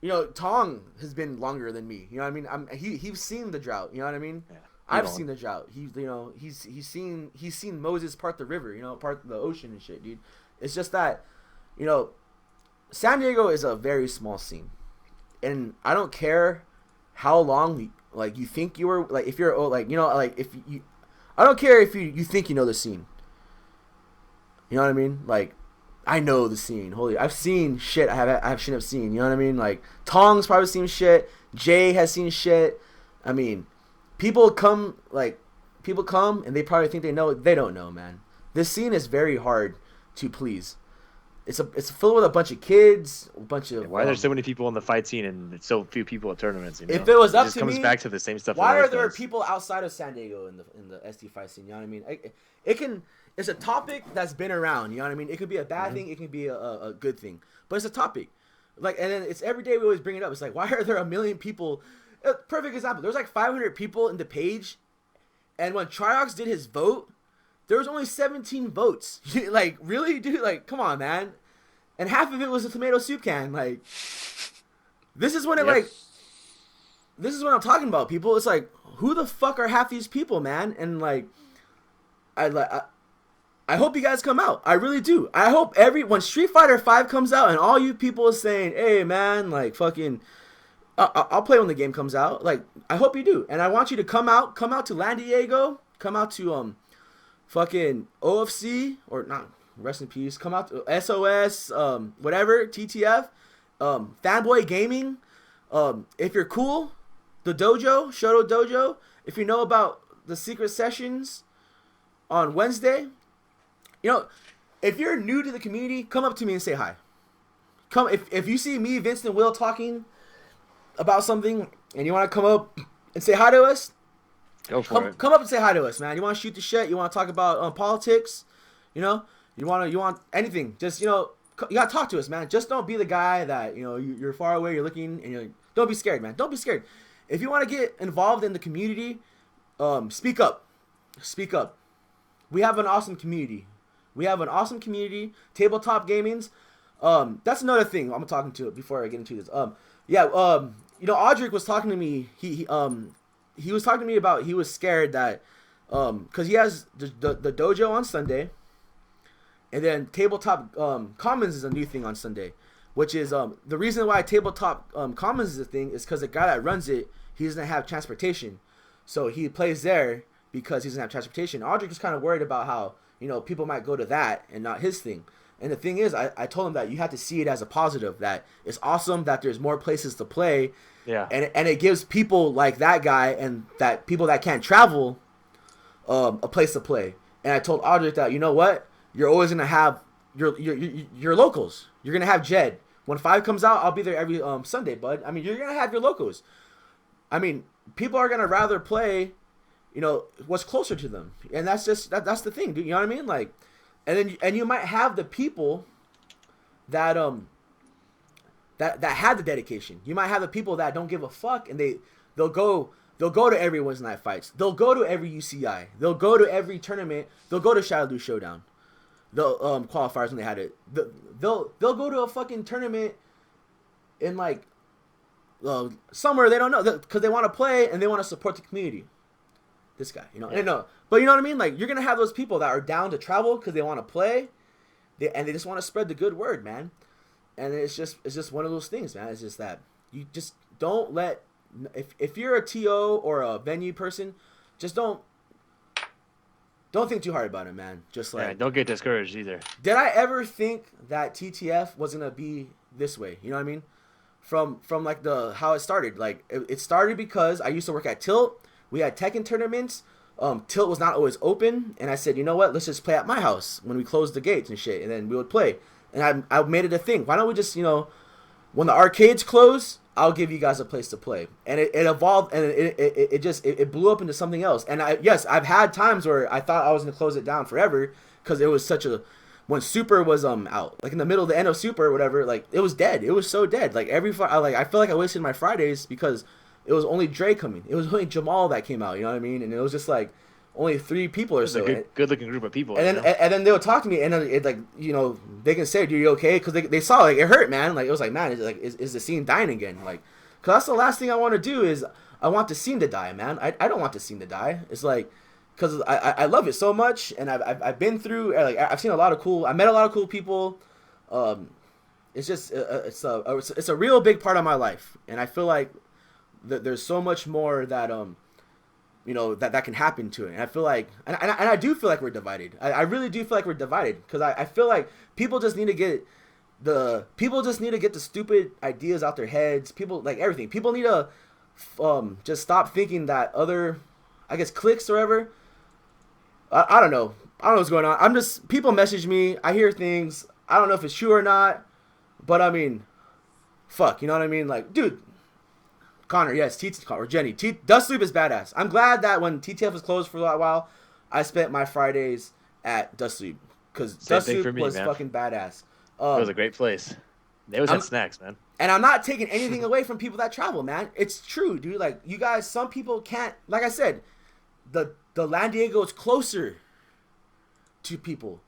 you know, Tong has been longer than me. You know what I mean? He's seen the drought. You know what I mean? Yeah, I've seen the drought. He's seen Moses part the river. You know, part the ocean and shit, dude. It's just that, you know, San Diego is a very small scene, and I don't care how long like you think you were, like if you're like, you know, like if you I don't care if you think you know the scene. You know what I mean? Like, I know the scene. Holy, I've seen shit I shouldn't have seen. You know what I mean? Like, Tong's probably seen shit. Jay has seen shit. I mean, people come and they probably think they know. They don't know, man. This scene is very hard to please. It's filled with a bunch of kids, a bunch of. Why are there so many people in the fight scene and so few people at tournaments? You know? If it was up just to comes me, back to the same stuff. Why it are there always does. people outside of San Diego in the SD fight scene? You know what I mean? It can. It's a topic that's been around. You know what I mean? It could be a bad thing. It can be a good thing. But it's a topic. Like, and then it's every day we always bring it up. It's like, why are there a million people? Perfect example. There's like 500 people in the page, and when Triox did his vote, there was only 17 votes. Like, really, dude? Like, come on, man. And half of it was a tomato soup can. Like, this is when it like. This is what I'm talking about, people. It's like, who the fuck are half these people, man? And like, I hope you guys come out. I really do. I hope when Street Fighter 5 comes out and all you people are saying, hey, man, like, fucking, I'll play when the game comes out. Like, I hope you do. And I want you to come out to San Diego, come out to, fucking OFC, or not, rest in peace, come out to SOS, whatever, TTF, Fanboy Gaming, if you're cool, the dojo, Shoto Dojo, if you know about the secret sessions on Wednesday, you know, if you're new to the community, come up to me and say hi. Come if you see me, Vincent, and Will talking about something, and you want to come up and say hi to us, Go for it. come up and say hi to us, man. You want to shoot the shit? You want to talk about politics? You know, you want anything? Just, you know, you gotta talk to us, man. Just don't be the guy that, you know, you're far away, you're looking, and you're like, don't be scared, man. Don't be scared. If you want to get involved in the community, speak up. Speak up. We have an awesome community. Tabletop gamings. That's another thing I'm talking to before I get into this. You know, Audric was talking to me. He was talking to me about, he was scared that, cause he has the dojo on Sunday, and then Tabletop Commons is a new thing on Sunday, which is the reason why Tabletop Commons is a thing is because the guy that runs it, he doesn't have transportation, so he plays there because he doesn't have transportation. Audric was kind of worried about how, you know, people might go to that and not his thing. And the thing is, I told him that you have to see it as a positive, that it's awesome that there's more places to play. Yeah. And it gives people like that guy and that people that can't travel a place to play. And I told Audric that, you know what? You're always going to have your locals. You're going to have Jed. When 5 comes out, I'll be there every Sunday, bud. I mean, you're going to have your locals. I mean, people are going to rather play, you know, what's closer to them. And that's just, that's the thing, dude. You know what I mean? Like, and you might have the people that that had the dedication. You might have the people that don't give a fuck, and they'll go to every Wednesday night fights. They'll go to every UCI. They'll go to every tournament. They'll go to Shadowloo Showdown. The qualifiers when they had it. They'll go to a fucking tournament in somewhere they don't know, because they want to play and they want to support the community. this guy, you know. Yeah. And no, but you know what I mean. Like you're gonna have those people that are down to travel because they want to play, and they just want to spread the good word, man. And it's just one of those things, man. It's just that you just don't let if you're a TO or a venue person, just don't think too hard about it, man. Just like don't get discouraged either. did I ever think that TTF was gonna be this way? You know what I mean? From like the how it started. Like it started because I used to work at Tilt. We had Tekken tournaments. Tilt was not always open, and I said, you know what? Let's just play at my house when we closed the gates and shit, and then we would play. And I made it a thing. Why don't we just, you know, when the arcades close, I'll give you guys a place to play. And it evolved, and it blew up into something else. And I've had times where I thought I was gonna close it down forever because it was such a when Super was out, like in the middle of the end of Super or whatever, like it was dead. It was so dead. Like I feel like I wasted my Fridays because it was only Dre coming. It was only Jamal that came out. You know what I mean? And it was just like only 3 people or so. A good looking group of people. And then they would talk to me, and it like, you know, they can say, "Dude, you okay?" Because they saw like it hurt, man. Like it was like, man, is the scene dying again? Like, because that's the last thing I want to do is I want the scene to die, man. I don't want the scene to die. It's like because I love it so much, and I've been through like I've seen I met a lot of cool people. It's just it's a real big part of my life, and I feel like there's so much more that you know, that can happen to it. And I feel like, and I do feel like we're divided. I really do feel like we're divided because I feel like people just need to get the stupid ideas out their heads. People like everything. People need to just stop thinking that other, I guess, cliques or whatever. I don't know. I don't know what's going on. People message me. I hear things. I don't know if it's true or not, but I mean, fuck, you know what I mean? Like, dude. Connor, yes, or Jenny. Dust Sleep is badass. I'm glad that when TTF was closed for a while, I spent my Fridays at Dust Sleep because Dust Sleep was fucking badass. It was a great place. They always had snacks, man. And I'm not taking anything away from people that travel, man. It's true, dude. Like you guys, some people can't. Like I said, the San Diego is closer to people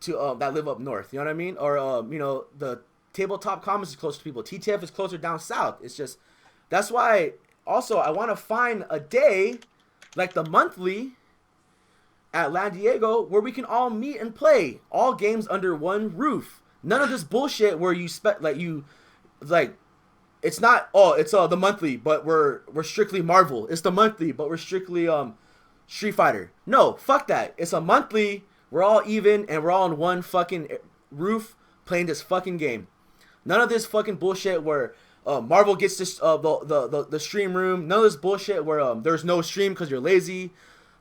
that live up north. You know what I mean? Or you know, the Tabletop Commons is closer to people. TTF is closer down south. It's just. That's why, also, I want to find a day, like the monthly, at San Diego, where we can all meet and play all games under one roof. None of this bullshit where it's not. Oh, it's the monthly, but we're strictly Marvel. It's the monthly, but we're strictly Street Fighter. No, fuck that. It's a monthly. We're all even, and we're all on one fucking roof playing this fucking game. None of this fucking bullshit where. Marvel gets this the stream room. None of this bullshit where there's no stream because you're lazy.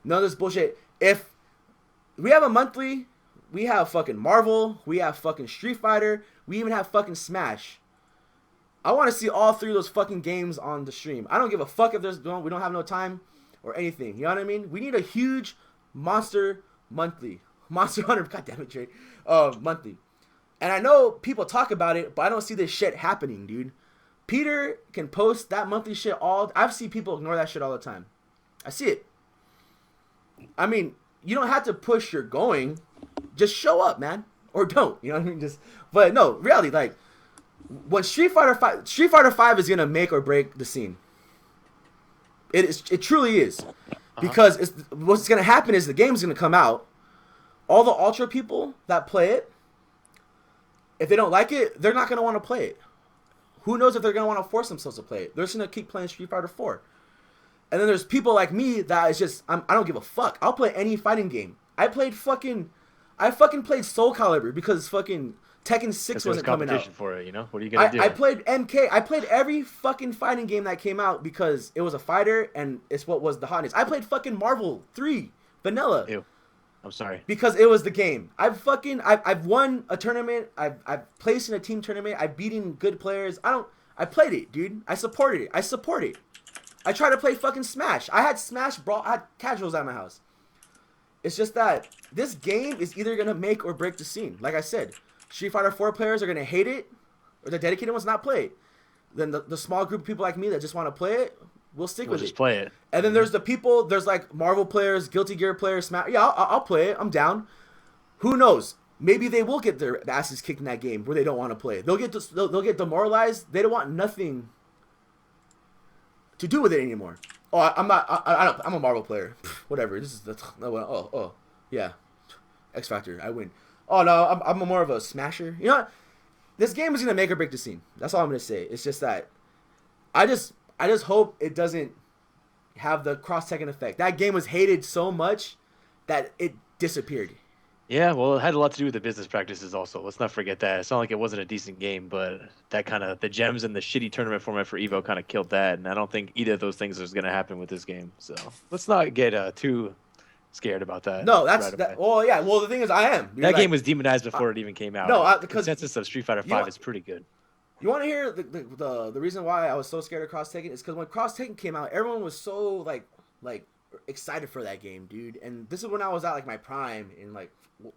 None of this bullshit. If we have a monthly, we have fucking Marvel. We have fucking Street Fighter. We even have fucking Smash. I want to see all 3 of those fucking games on the stream. I don't give a fuck if we don't have no time or anything. You know what I mean? We need a huge Monster monthly. Monster Hunter. God damn it, Trey. Monthly. And I know people talk about it, but I don't see this shit happening, dude. Peter can post that monthly shit I've seen people ignore that shit all the time. I see it. I mean, you don't have to push your going. Just show up, man. Or don't. You know what I mean? But no, reality, like, when Street Fighter 5 is gonna make or break the scene. It truly is. Because what's gonna happen is the game's gonna come out. All the Ultra people that play it, if they don't like it, they're not gonna want to play it. Who knows if they're going to want to force themselves to play it. They're just going to keep playing Street Fighter 4. And then there's people like me that is just, I don't give a fuck. I'll play any fighting game. I fucking played Soul Calibur because fucking Tekken 6 wasn't coming out. For it, you know? What are you going to do? I played MK. I played every fucking fighting game that came out because it was a fighter and it's what was the hotness. I played fucking Marvel 3 Vanilla. Ew. I'm sorry. Because it was the game. I've won a tournament. I've placed in a team tournament. I've beaten good players. I played it, dude. I supported it. I support it. I tried to play fucking Smash. I had Smash Brawl. I had casuals at my house. It's just that this game is either gonna make or break the scene. Like I said, Street Fighter 4 players are gonna hate it, or the dedicated ones not play it. Then the small group of people like me that just want to play it, we'll stick with it. We'll just play it. And then there's the people, there's like Marvel players, Guilty Gear players, Smash. Yeah, I'll play it. I'm down. Who knows? Maybe they will get their asses kicked in that game where they don't want to play. They'll get demoralized. They don't want nothing to do with it anymore. I'm not. I don't. I'm a Marvel player. Whatever. This is the. Oh. Yeah. X Factor. I win. Oh no. I'm more of a smasher. You know what? This game is gonna make or break the scene. That's all I'm gonna say. It's just that I just hope it doesn't have the cross-Tekken effect. That game was hated so much that it disappeared. Yeah, well, it had a lot to do with the business practices also. Let's not forget that. It's not like it wasn't a decent game, but that kind of the gems and the shitty tournament format for Evo kind of killed that. And I don't think either of those things is going to happen with this game. So let's not get too scared about that. No, that's that. Well, yeah. Well, the thing is, I am. That game was demonized before it even came out. No, the consensus of Street Fighter V is pretty good. You want to hear the reason why I was so scared of Cross Tekken is because when Cross Tekken came out, everyone was so like excited for that game, dude. And this is when I was at like my prime in like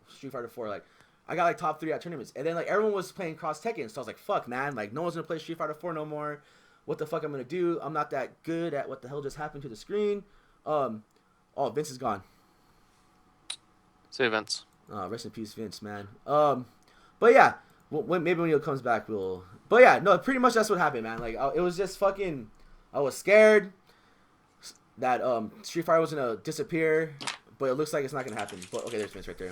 Street Fighter 4. Like I got like top 3 at tournaments, and then like everyone was playing Cross Tekken, so I was like, fuck, man, like no one's gonna play Street Fighter 4 no more. What the fuck I'm gonna do? I'm not that good at what the hell just happened to the screen. Oh, Vince is gone. Say Vince. Rest in peace, Vince, man. But yeah, maybe when he comes back, we'll. But yeah, no, pretty much that's what happened, man. Like it was just fucking. I was scared that Street Fighter was gonna disappear, but it looks like it's not gonna happen. But okay, there's Vince right there.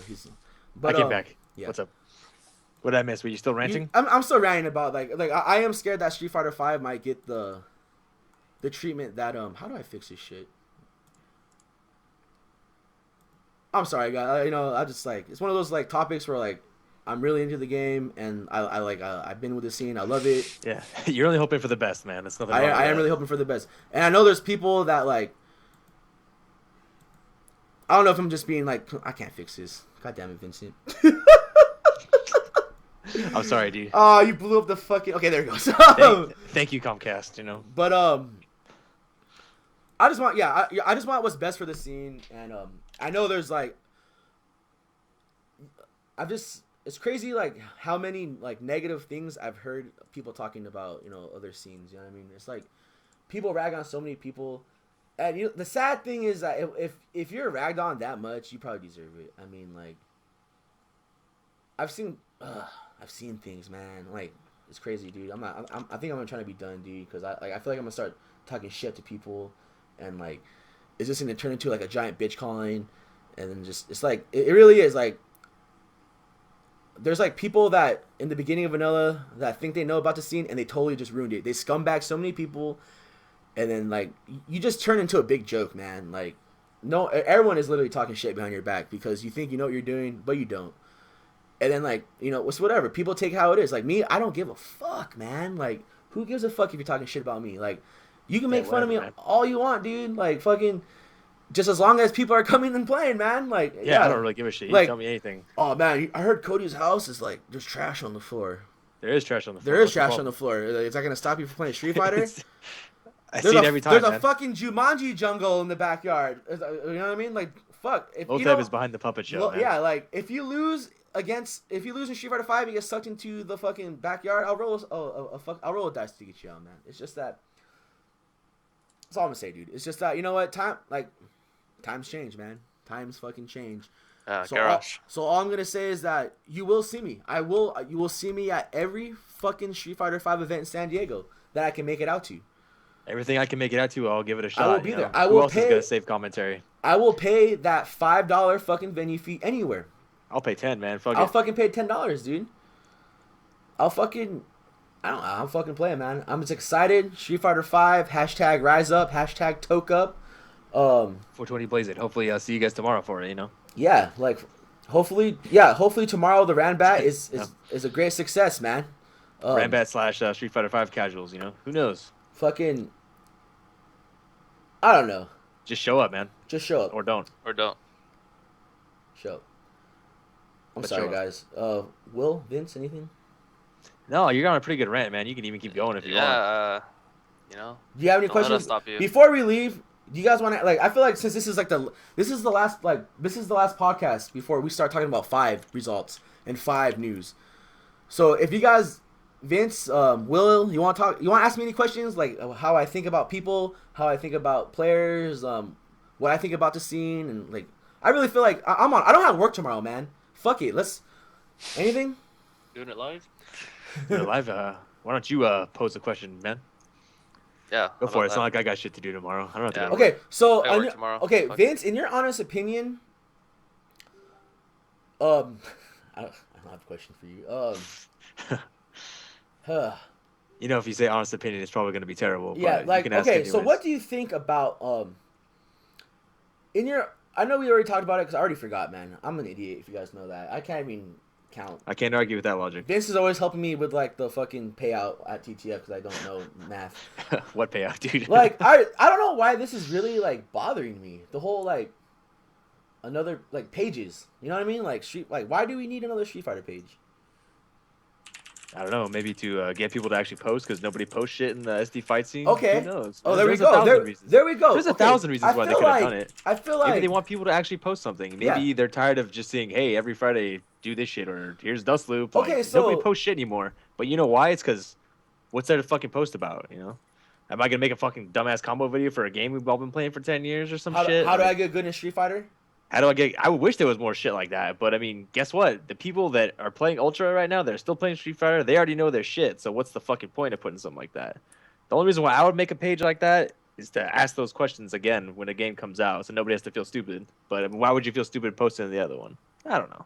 I came back. Yeah. What's up? What did I miss? Were you still ranting? I'm still ranting about like I am scared that Street Fighter 5 might get the treatment that how do I fix this shit? I'm sorry, guys. I just like it's one of those like topics where like I'm really into the game and I've been with the scene. I love it. Yeah, you're only hoping for the best, man. It's nothing. I am really hoping for the best, and I know there's people that like. I don't know if I'm just being like I can't fix this. God damn it, Vincent. I'm sorry, dude. Oh, you blew up the fucking. Okay, there it goes. Thank you, Comcast. But I just want I just want what's best for the scene, and I know there's like it's crazy like how many like negative things I've heard people talking about other scenes. You know what I mean? It's like people rag on so many people, and the sad thing is that if you're ragged on that much, you probably deserve it. I mean, like I've seen things, man. Like it's crazy, dude. I think I'm trying to be done, dude, because I feel like I'm gonna start talking shit to people, and like it's just gonna turn into like a giant bitch calling, and then just it's like it really is like. There's like people that in the beginning of Vanilla that think they know about the scene and they totally just ruined it. They scumbag so many people, and then like you just turn into a big joke, man. Like no, everyone is literally talking shit behind your back because you think you know what you're doing, but you don't. And then like it's whatever. People take how it is. Like me, I don't give a fuck, man. Like who gives a fuck if you're talking shit about me? Like you can make fun of me all you want, dude. Like fucking. Just as long as people are coming and playing, man. Like yeah, I don't really give a shit. You tell me anything. Oh man, I heard Cody's house is like there's trash on the floor. There is trash on the floor. There is trash on the floor. Is that gonna stop you from playing Street Fighter? I see it every time. There's a fucking Jumanji jungle in the backyard. You know what I mean? Like fuck. Loteb is behind the puppet show. Man. Yeah, like if you lose in Street Fighter 5, you get sucked into the fucking backyard. I'll roll a dice to get you out, man. It's just that. That's all I'm gonna say, dude. It's just that times change, man. Times fucking change. So all I'm gonna say is that you will see me. You will see me at every fucking Street Fighter 5 event in San Diego that I can make it out to. Everything I can make it out to, I'll give it a shot. I will be there. Who else is gonna save commentary? I will pay that $5 fucking venue fee anywhere. I'll pay 10, man. I'll fucking pay $10, dude. I'm fucking playing, man. I'm just excited. Street Fighter 5. # Rise Up. # Toke Up. 420 Blaze It. Hopefully I'll see you guys tomorrow for it, Yeah, like hopefully tomorrow the Ranbat is a great success, man. Ranbat / Street Fighter 5 casuals, Who knows? Fucking I don't know. Just show up, man. Just show up. Or don't. Show up. I'm sorry, guys. Will, Vince, anything? No, you're on a pretty good rant, man. You can even keep going if you want. Do you have any questions? Stop you. Before we leave, do you guys want to I feel like since this is the last podcast before we start talking about 5 results and 5 news. So if you guys, Vince, Will, you want to ask me any questions like how I think about people, how I think about players, what I think about the scene, and like I really feel like I don't have work tomorrow, man. Fuck it. Anything? Doing it live? Live. Why don't you pose a question, man? Yeah. Go how for it. about It's not like I got shit to do tomorrow. I don't have to Yeah. go to work. Okay, so I work tomorrow. okay, Fuck. Vince, in your honest opinion, um, I don't have a question for you. Huh. You know, if you say honest opinion, it's probably going to be terrible. Yeah, But you like can ask okay, so anyways. what do you think about in your? I know we already talked about it because I already forgot, man. I'm an idiot if you guys know that. I can't even count. I can't argue with that logic. Vince is always helping me with like the fucking payout at TTF because I don't know math. What payout, dude? Like I don't know why this is really like bothering me. The whole like another like pages. You know what I mean? Like why do we need another Street Fighter page? I don't know. Maybe to get people to actually post because nobody posts shit in the SD fight scene. Okay. Who knows? Oh, there we There's go. 1,000 reasons. There we go. There's Okay. 1,000 reasons why they feel could have like- done it. I feel like Maybe they want people to actually post something. Maybe they're tired of just saying, "Hey, every Friday do this shit," or "Here's Dust Loop." Like, Okay, so- nobody posts shit anymore. But you know why? It's because what's there to fucking post about? You know, am I gonna make a fucking dumbass combo video for a game we've all been playing for 10 years or some shit? How do I Like, get good in Street Fighter? How do I get? I would wish there was more shit like that. But I mean, guess what? The people that are playing Ultra right now, they're still playing Street Fighter. They already know their shit. So what's the fucking point of putting something like that? The only reason why I would make a page like that is to ask those questions again when a game comes out, so nobody has to feel stupid. But I mean, why would you feel stupid posting the other one? I don't know.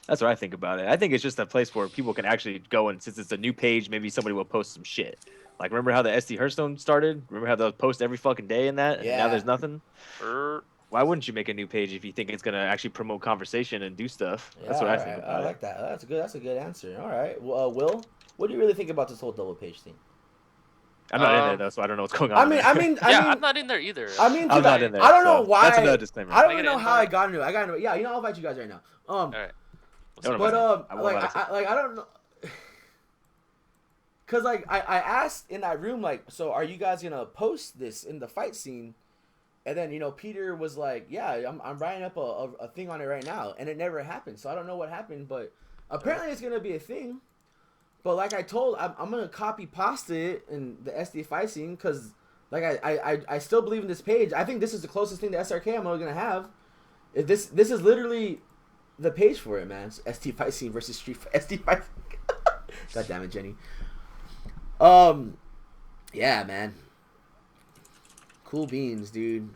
That's what I think about it. I think it's just a place where people can actually go, and since it's a new page, maybe somebody will post some shit. Like, remember how the SD Hearthstone started? Remember how they'll post every fucking day in that? And Yeah. now there's nothing? Er, Why wouldn't you make a new page if you think it's gonna actually promote conversation and do stuff? That's what I think about I it. like that. That's a good answer. All right. Well, Will, what do you really think about this whole double page thing? I'm not in there though, so I don't know what's going on. I mean, yeah, I'm not in there either. I'm not in there. I don't know so why. That's another disclaimer. I don't Can I even get know an how I invite? got into it. I got into it. Yeah, I'll invite you guys right now. All right. Don't But invite me. I won't let us in. I don't know. Cause like I asked in that room like, so are you guys gonna post this in the fight scene? And then Peter was like, yeah, I'm writing up a thing on it right now, and it never happened. So I don't know what happened, but apparently it's gonna be a thing. But like I told, I'm gonna copy pasta it in the SD fight scene because like I still believe in this page. I think this is the closest thing to SRK I'm gonna have. This is literally the page for it, man. It's SD fight scene versus SD fight. God damn it, Jenny. Yeah, man. Cool beans, dude.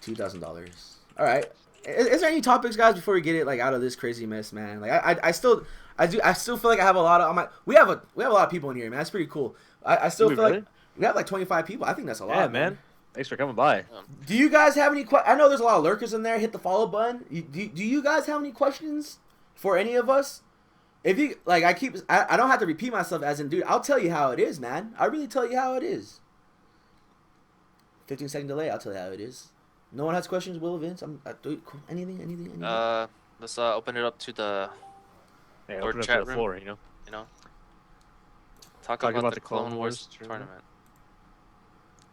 $2,000. All right. Is there any topics, guys, before we get it like out of this crazy mess, man? Like I still feel like I have a lot of we have a lot of people in here, man. That's pretty cool. I still Do we feel really? like we have like 25 people. I think that's a lot, Yeah, man. Thanks for coming by. Do you guys have any I know there's a lot of lurkers in there. Hit the follow button. Do you guys have any questions for any of us? If you like, I don't have to repeat myself as in, dude, I'll tell you how it is, man. I really tell you how it is. 15-second delay, I'll tell you how it is. No one has questions, Will, Vince? Anything? Let's open it up to the Yeah, Or open up chat to the room. floor, you know. talk about the Clone Wars tournament.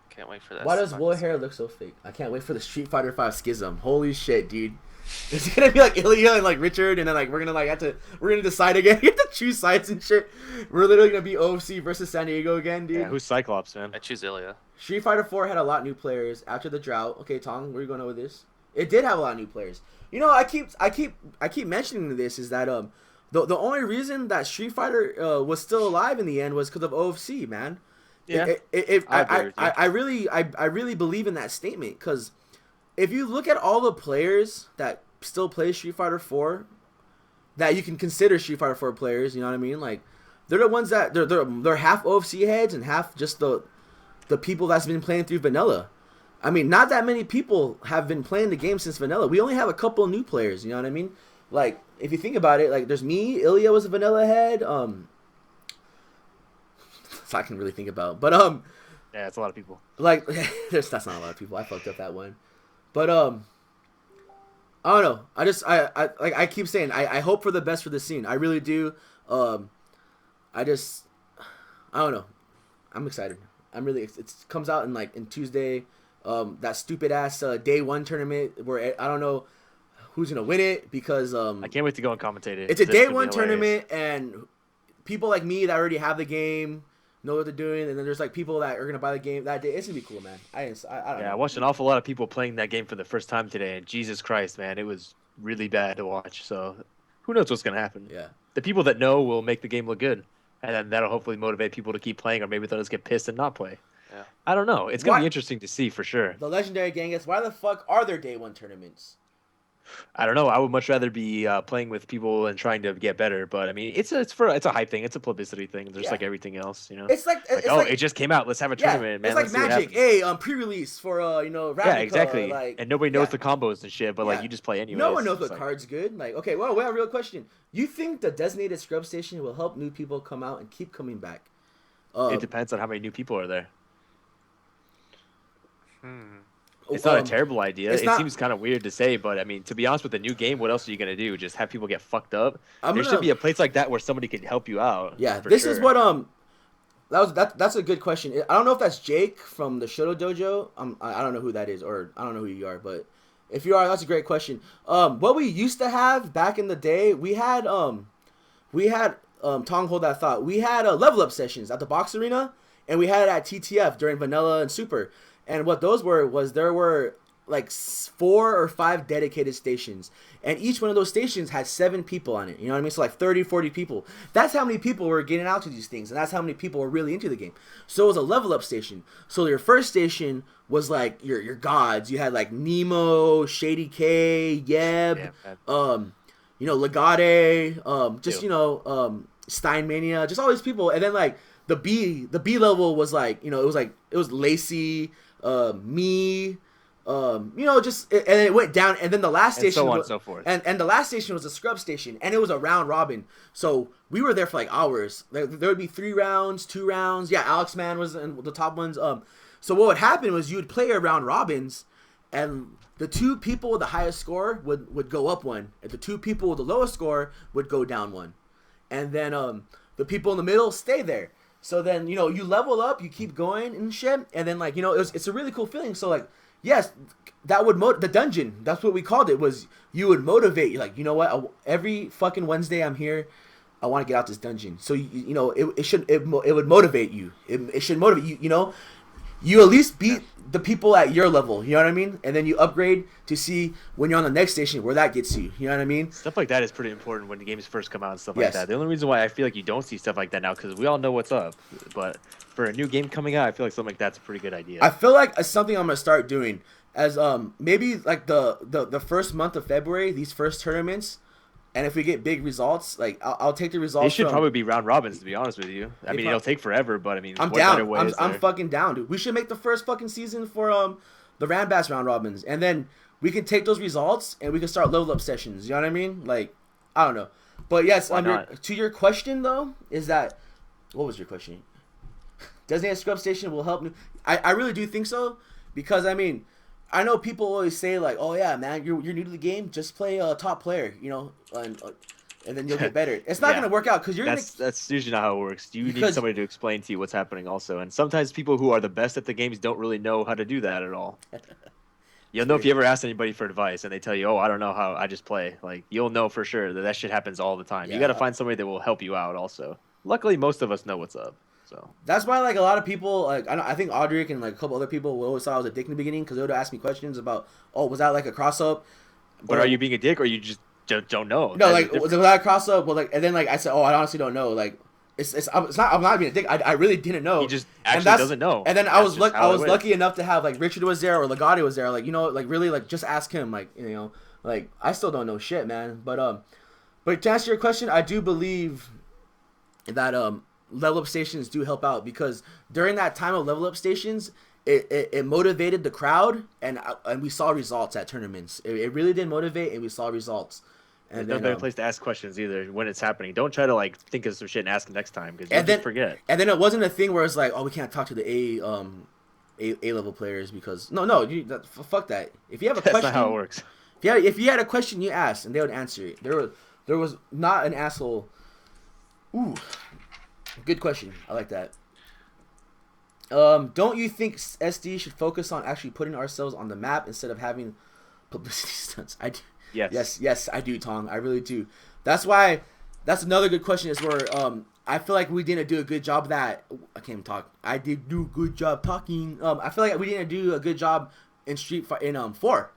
Can't wait for that. Why does Will hair look so fake? I can't wait for the Street Fighter 5 schism. Holy shit, dude. It's gonna be like Ilya and like Richard, and then like we're gonna decide again. You have to choose sides and shit. We're literally gonna be OFC versus San Diego again, dude. Yeah, who's Cyclops, man? I choose Ilya. Street Fighter 4 had a lot of new players after the drought. Okay, Tong, where are you going with this? It did have a lot of new players. I keep mentioning this is that the only reason that Street Fighter was still alive in the end was because of OFC, man. Yeah. I really believe in that statement because if you look at all the players that still play Street Fighter 4, that you can consider Street Fighter 4 players, you know what I mean? Like they're the ones that they're half OFC heads and half just the people that's been playing through vanilla. I mean, not that many people have been playing the game since vanilla. We only have a couple of new players, you know what I mean? Like if you think about it, like there's me, Ilya was a vanilla head. So I can really think about, but Yeah, it's a lot of people. like that's not a lot of people. I fucked up that one, but I don't know. I keep saying I hope for the best for the scene. I really do. I don't know. I'm excited. I'm really. It comes out in Tuesday. That stupid ass day one tournament where I don't know who's gonna win it because I can't wait to go and commentate it. it's a This day could be one hilarious. tournament and people like me that already have the game know what they're doing, and then there's like people that are gonna buy the game that day. It's gonna be cool, man. I don't Yeah, I know. watched an awful lot of people playing that game for the first time today, and Jesus Christ, man, it was really bad to watch. So, who knows what's gonna happen? Yeah. The people that know will make the game look good. and then that'll hopefully motivate people to keep playing, or maybe they'll just get pissed and not play. Yeah. I don't know. It's gonna Why be interesting to see for sure. the legendary Genghis? Why the fuck are there day one tournaments? I don't know. I would much rather be playing with people and trying to get better. But I mean, it's a hype thing. It's a publicity thing. Just Yeah. like everything else, you know. It's like Like, it just came out. Let's have a yeah, tournament, man. it's like Let's see what Magic. happens. Hey, pre-release for Ravnica, Yeah, exactly. Like, and nobody knows yeah. the combos and shit, but Yeah. like you just play anyway. No one knows what card's good. Like, okay, well, we have a real question. You think the designated scrub station will help new people come out and keep coming back? It depends on how many new people are there. Hmm. It's not a terrible idea. it's It not- seems kind of weird to say, but I mean, to be honest, with the new game, what else are you gonna do? Just have people get fucked up? There should be a place like that where somebody can help you out. Yeah, for this sure. is what that's a good question. I don't know if that's Jake from the Shoto Dojo. I don't know who that is, or I don't know who you are, but if you are, that's a great question. What we used to have back in the day, we had Tong hold that thought. We had level up sessions at the box arena, and we had it at TTF during Vanilla and Super. And what those was there were like 4 or 5 dedicated stations, and each one of those stations had 7 people on it. You know what I mean? So like 30, 40 people. That's how many people were getting out to these things, and that's how many people were really into the game. So it was a level up station. So your first station was like your gods. You had like Nemo, Shady K, Yeb, Legate, Steinmania, just all these people. And then like the B level was like, it was Lacey, me, and it went down, and then the last station, and so on and so forth. And the last station was a scrub station, and it was a round robin. So we were there for like hours. There would be 3 rounds, 2 rounds. Yeah, Alex Man was in the top ones. So what would happen was you would play around robins, and the 2 people with the highest score would go up 1, and the 2 people with the lowest score would go down 1, and then the people in the middle stay there. So then you level up, you keep going and shit, and then it's a really cool feeling. So like, yes, that would the dungeon. That's what we called it. Was you would motivate you, like, you know what? Every fucking Wednesday I'm here. I want to get out this dungeon. So it would motivate you. It should motivate you. You at least beat the people at your level. You know what I mean? And then you upgrade to see when you're on the next station where that gets you. You know what I mean? Stuff like that is pretty important when the games first come out and stuff like Yes. that. The only reason why I feel like you don't see stuff like that now, because we all know what's up. But for a new game coming out, I feel like something like that's a pretty good idea. I feel like it's something I'm gonna start doing as maybe like the first month of February, these first tournaments, and if we get big results, like I'll take the results. They should probably be round robins, to be honest with you. I mean, it'll take forever, but I mean, I'm what better down. way is I'm there? fucking down, dude. We should make the first fucking season for the Randbass round robins, and then we can take those results and we can start level up sessions. You know what I mean? Like, I don't know, but yes, Why not? to your question though, is that what was your question? Designated scrub station will help me. I really do think so, because I mean, I know people always say like, oh yeah, man, you're new to the game, just play a top player, and then you'll get better. It's not Yeah. gonna work out because That's usually not how it works. You need Because- somebody to explain to you what's happening also. And sometimes people who are the best at the games don't really know how to do that at all. You'll know if you ever ask anybody for advice and they tell you, oh, I don't know how, I just play. Like, you'll know for sure that shit happens all the time. You Yeah. got to find somebody that will help you out also. Luckily, most of us know what's up. So That's why, like, a lot of people, like, I think Audric and like a couple other people always thought I was a dick in the beginning because they would ask me questions about, oh, was that like a cross up? But are you being a dick, or you just don't know? No, That's like, the was that a cross up? Well, like, and then like I said, oh, I honestly don't know. Like, it's not. I'm not being a dick. I really didn't know. He just And actually that's- doesn't know. And then That's I was just how it went. lucky enough to have like Richard was there or Legati was there. Like, like really like just ask him. Like, like I still don't know shit, man. But to answer your question, I do believe that level up stations do help out because during that time of level up stations, it motivated the crowd and we saw results at tournaments. It really did motivate and we saw results. There's And no then, better place to ask questions either when it's happening. Don't try to like think of some shit and ask next time because you And just then- forget. And then it wasn't a thing where it's like, oh, we can't talk to the A level players because fuck that. If you have a That's question, not how it works. if you had a question, you asked and they would answer it. There was not an asshole. Ooh, good question. I like that. Don't you think SD should focus on actually putting ourselves on the map instead of having publicity stunts? I do. Yes, I do, Tong. I really do. That's why. That's another good question. Is where I feel like we didn't do a good job of that. I can't even talk. I did do a good job talking. I feel like we didn't do a good job in 4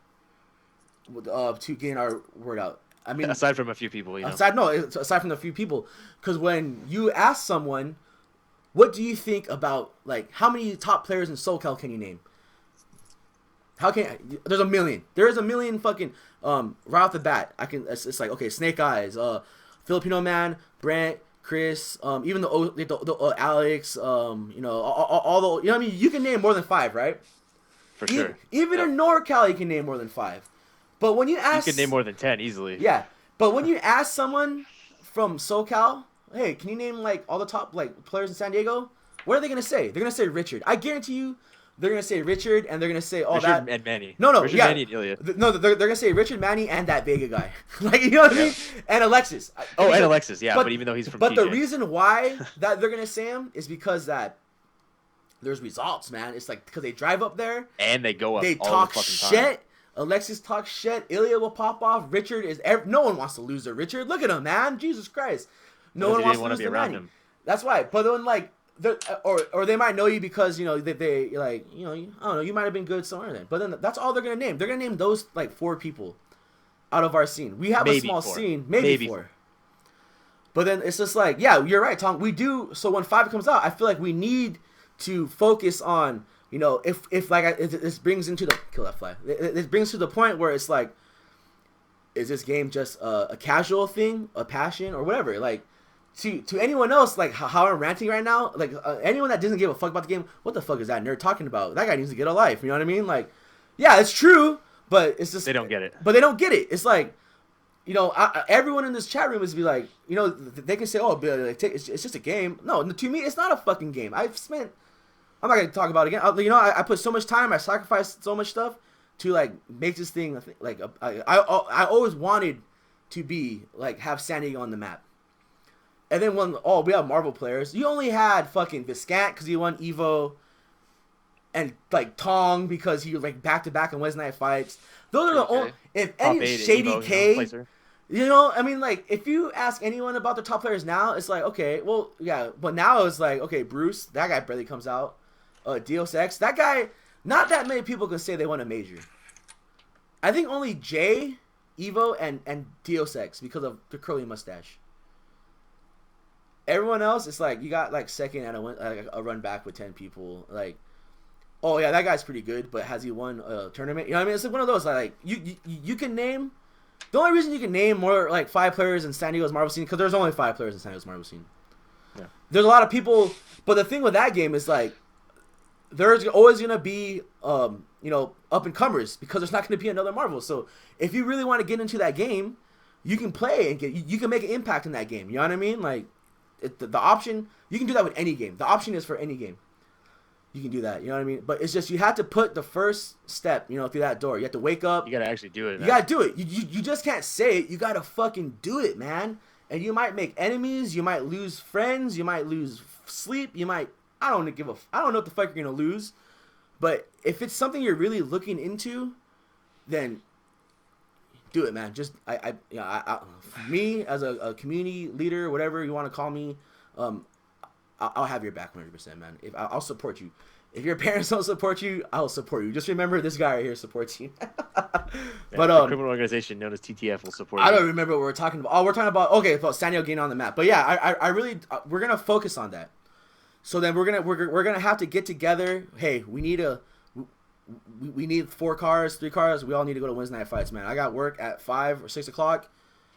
to getting our word out. I mean, Aside from a few people, you know. aside from the few people, because when you ask someone, what do you think about like how many top players in SoCal can you name? There's a million. There is a million fucking right off the bat. It's like okay, Snake Eyes, Filipino Man, Brent, Chris, even the Alex, you know, all the, you know what I mean. You can name more than 5, right? For sure. Even in NorCal, you can name more than 5. But when you ask, you can name more than 10 easily. Yeah, but when you ask someone from SoCal, hey, can you name like all the top like players in San Diego? What are they gonna say? They're gonna say Richard. I guarantee you, they're gonna say Richard, and they're gonna say all Richard that. and Manny. No, Richard, yeah, Manny, and Ilya. No, they're gonna say Richard, Manny, and that Vega guy. Like you know what I mean? And Alexis. Oh, and Alexis, yeah, but even though he's from But TJ. the reason why that they're gonna say him is because that there's results, man. It's like because they drive up there and they go up. They all talk the fucking shit. Time. Alexis talks shit. Ilya will pop off. Richard is. No one wants to lose to Richard. Look at him, man. Jesus Christ. No one wants to lose to Manny. Him. That's why. But then, like, or they might know you because you know they like you know I don't know, you might have been good somewhere then. But then that's all they're gonna name. They're gonna name those like 4 people out of our scene. We have maybe a small 4. Scene, maybe 4. But then it's just like, yeah, you're right, Tom. We do. So when 5 comes out, I feel like we need to focus on. You know, if like this brings into the kill that fly. It brings to the point where it's like, is this game just a casual thing, a passion, or whatever? Like, to anyone else, like how I'm ranting right now, like anyone that doesn't give a fuck about the game, what the fuck is that nerd talking about? That guy needs to get a life. You know what I mean? Like, yeah, it's true, but it's just they don't get it. But they don't get it. It's like, you know, everyone in this chat room is be like, you know, they can say, oh, it's just a game. No, to me, it's not a fucking game. I'm not gonna talk about it again. You know, I put so much time, I sacrificed so much stuff to like make this thing like I always wanted to be like have San Diego on the map. And then when we have Marvel players, you only had fucking Viscant because he won Evo, and like Tong because he like back to back on Wednesday night fights. Those are the only if any Shady Evo, K. You know, I mean, like, if you ask anyone about the top players now, it's like, okay, well, yeah, but now it's like, okay, Bruce, that guy barely comes out. Deus Ex, that guy, not that many people can say they won a major. I think only Jay, Evo, and Deus Ex because of the curly mustache. Everyone else, it's like, you got, like, second and a run back with 10 people. Like, oh, yeah, that guy's pretty good, but has he won a tournament? You know what I mean? It's like one of those, like, you can name, the only reason you can name more, like, 5 players in San Diego's Marvel scene, because there's only 5 players in San Diego's Marvel scene. Yeah. There's a lot of people, but the thing with that game is, like, there's always going to be, you know, up-and-comers because there's not going to be another Marvel. So if you really want to get into that game, you can play and you can make an impact in that game. You know what I mean? Like, the option, you can do that with any game. The option is for any game. You can do that. You know what I mean? But it's just you have to put the first step, you know, through that door. You have to wake up. You got to actually do it. You got to do it. You just can't say it. You got to fucking do it, man. And you might make enemies. You might lose friends. You might lose sleep. You might... I don't know what the fuck you're gonna lose, but if it's something you're really looking into, then do it, man. Just me as a community leader, whatever you want to call me, I'll have your back 100%, man. I'll support you. If your parents don't support you, I'll support you. Just remember, this guy right here supports you. But the criminal organization known as TTF will support you. I don't remember what we're talking about. Oh, we're talking about about San Diego getting on the map. But yeah, I really we're gonna focus on that. So then we're gonna have to get together. Hey, we need 4 cars, 3 cars. We all need to go to Wednesday night fights, man. I got work at 5 or 6 o'clock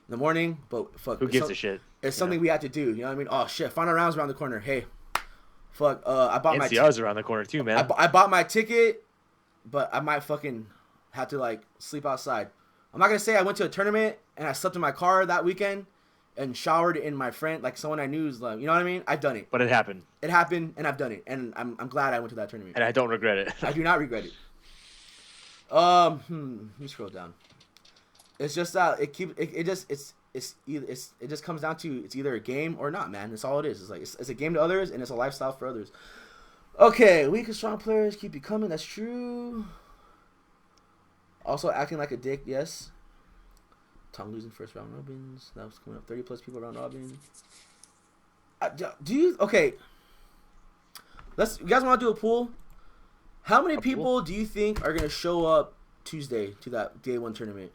in the morning, but fuck. Who gives a shit? It's something we have to do. You know what I mean? Oh shit, final rounds around the corner. Hey, fuck. I bought my NCR's around the corner too, man. I bought my ticket, but I might fucking have to like sleep outside. I'm not gonna say I went to a tournament and I slept in my car that weekend. And showered in my friend, like someone I knew is like, you know what I mean? I've done it. But it happened. It happened, and I've done it, and I'm glad I went to that tournament. And I don't regret it. I do not regret it. Let me scroll down. It's just that it just comes down to it's either a game or not, man. That's all it is. It's like it's a game to others, and it's a lifestyle for others. Okay, weak and strong players keep becoming. That's true. Also acting like a dick. Yes. Tom losing first round robins. That was coming up. 30 plus people round robin. Do you okay? You guys want to do a pool? How many people do you think are gonna show up Tuesday to that day 1 tournament?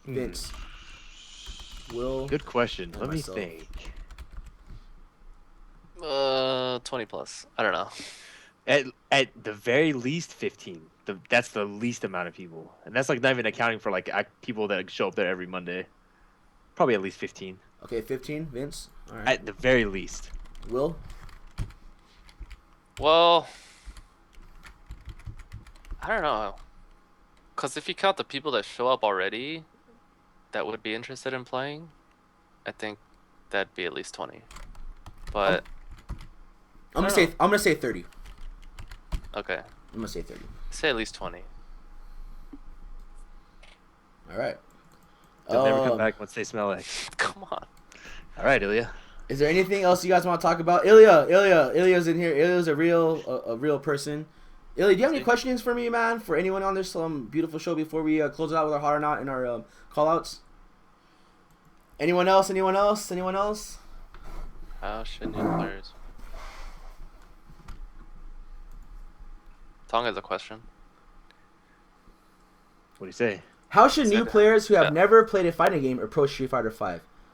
Vince. Will. Good question. and Let me myself. think. 20 plus. I don't know. At the very least 15. That's the least amount of people, and that's like not even accounting for like people that show up there every Monday. Probably at least 15. Okay, 15. Vince. All right. At the very least. Will. Well, I don't know. Because if you count the people that show up already that would be interested in playing, I think that'd be at least 20. But I'm gonna say 30. okay, I'm gonna say 30. say at least 20. All right. They'll never come back once they smell it. Come on. All right, Ilya. Is there anything else you guys want to talk about? Ilya's in here. Ilya's a real person. Ilya, do you have any questions for me, man? For anyone on this beautiful show before we close it out with our hot or not and our call outs? Anyone else? How should new players? Tong has a question. What do you say? How should new players who have never played a fighting game approach Street Fighter V?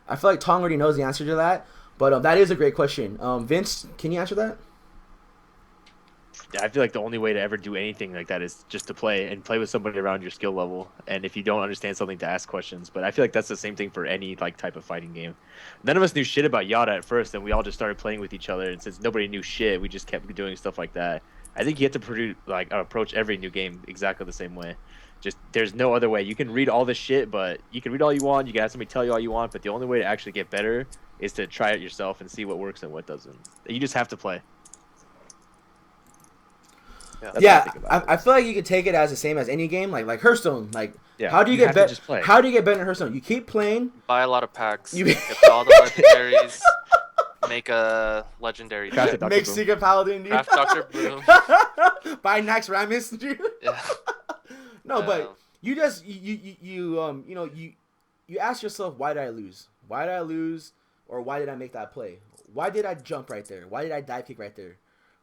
I feel like Tong already knows the answer to that, but that is a great question. Vince, can you answer that? I feel like the only way to ever do anything like that is just to play with somebody around your skill level. And if you don't understand something, to ask questions. But I feel like that's the same thing for any like type of fighting game. None of us knew shit about Yada at first, and we all just started playing with each other. And since nobody knew shit, we just kept doing stuff like that. I think you have to approach every new game exactly the same way. Just there's no other way. You can read all this shit, but you can read all you want. You can have somebody tell you all you want, but the only way to actually get better is to try it yourself and see what works and what doesn't. You just have to play. Yeah, I feel like you could take it as the same as any game, like Hearthstone. Like, yeah, how do you get better? How do you get better in Hearthstone? You keep playing. Buy a lot of packs. You get all the legendaries. Make a legendary. Make Secret Paladin. Craft Dr. Bloom. Buy Nax Ramus, dude. Yeah. No, but you just you ask yourself, why did I lose? Why did I lose? Or why did I make that play? Why did I jump right there? Why did I dive kick right there?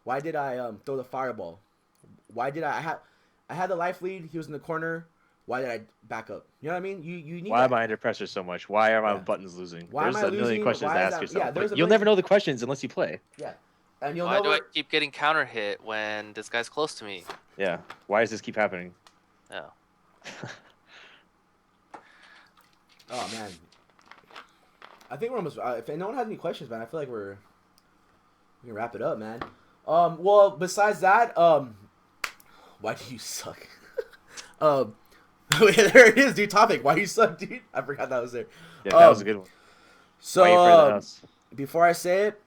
Why did I throw the fireball? Why did I had the life lead? He was in the corner. Why did I back up? You know what I mean? You need. Why am I under pressure so much? Why are my buttons losing? Why There's am I a million losing? questions to ask yourself. Yeah, you'll never know the questions unless you play. Yeah, and you'll Why do I keep getting counter hit when this guy's close to me? Yeah. Why does this keep happening? Yeah. Oh man. I think we're almost. If no one has any questions, man, I feel like we can wrap it up, man. Well, besides that, why do you suck? Wait, there it is, dude. Topic. Why do you suck, dude? I forgot that was there. Yeah, that was a good one. So, before I say it,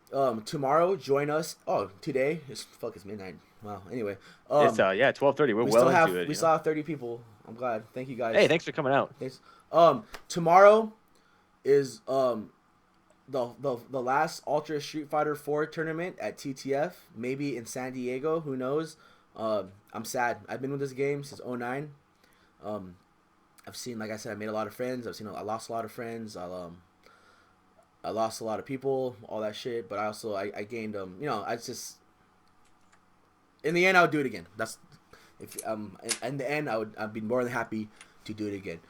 tomorrow join us. Oh, today it's midnight. Wow. Anyway, it's 12:30. We're well into it. We still have 30 people. I'm glad. Thank you guys. Hey, thanks for coming out. Thanks. Tomorrow is the last Ultra Street Fighter 4 tournament at TTF, maybe in San Diego. Who knows? I'm sad. I've been with this game since 2009. I've seen, like I said, I made a lot of friends. I lost a lot of friends. I lost a lot of people, all that shit. But I gained I just in the end I would do it again. That's if in the end I'd be more than happy to do it again.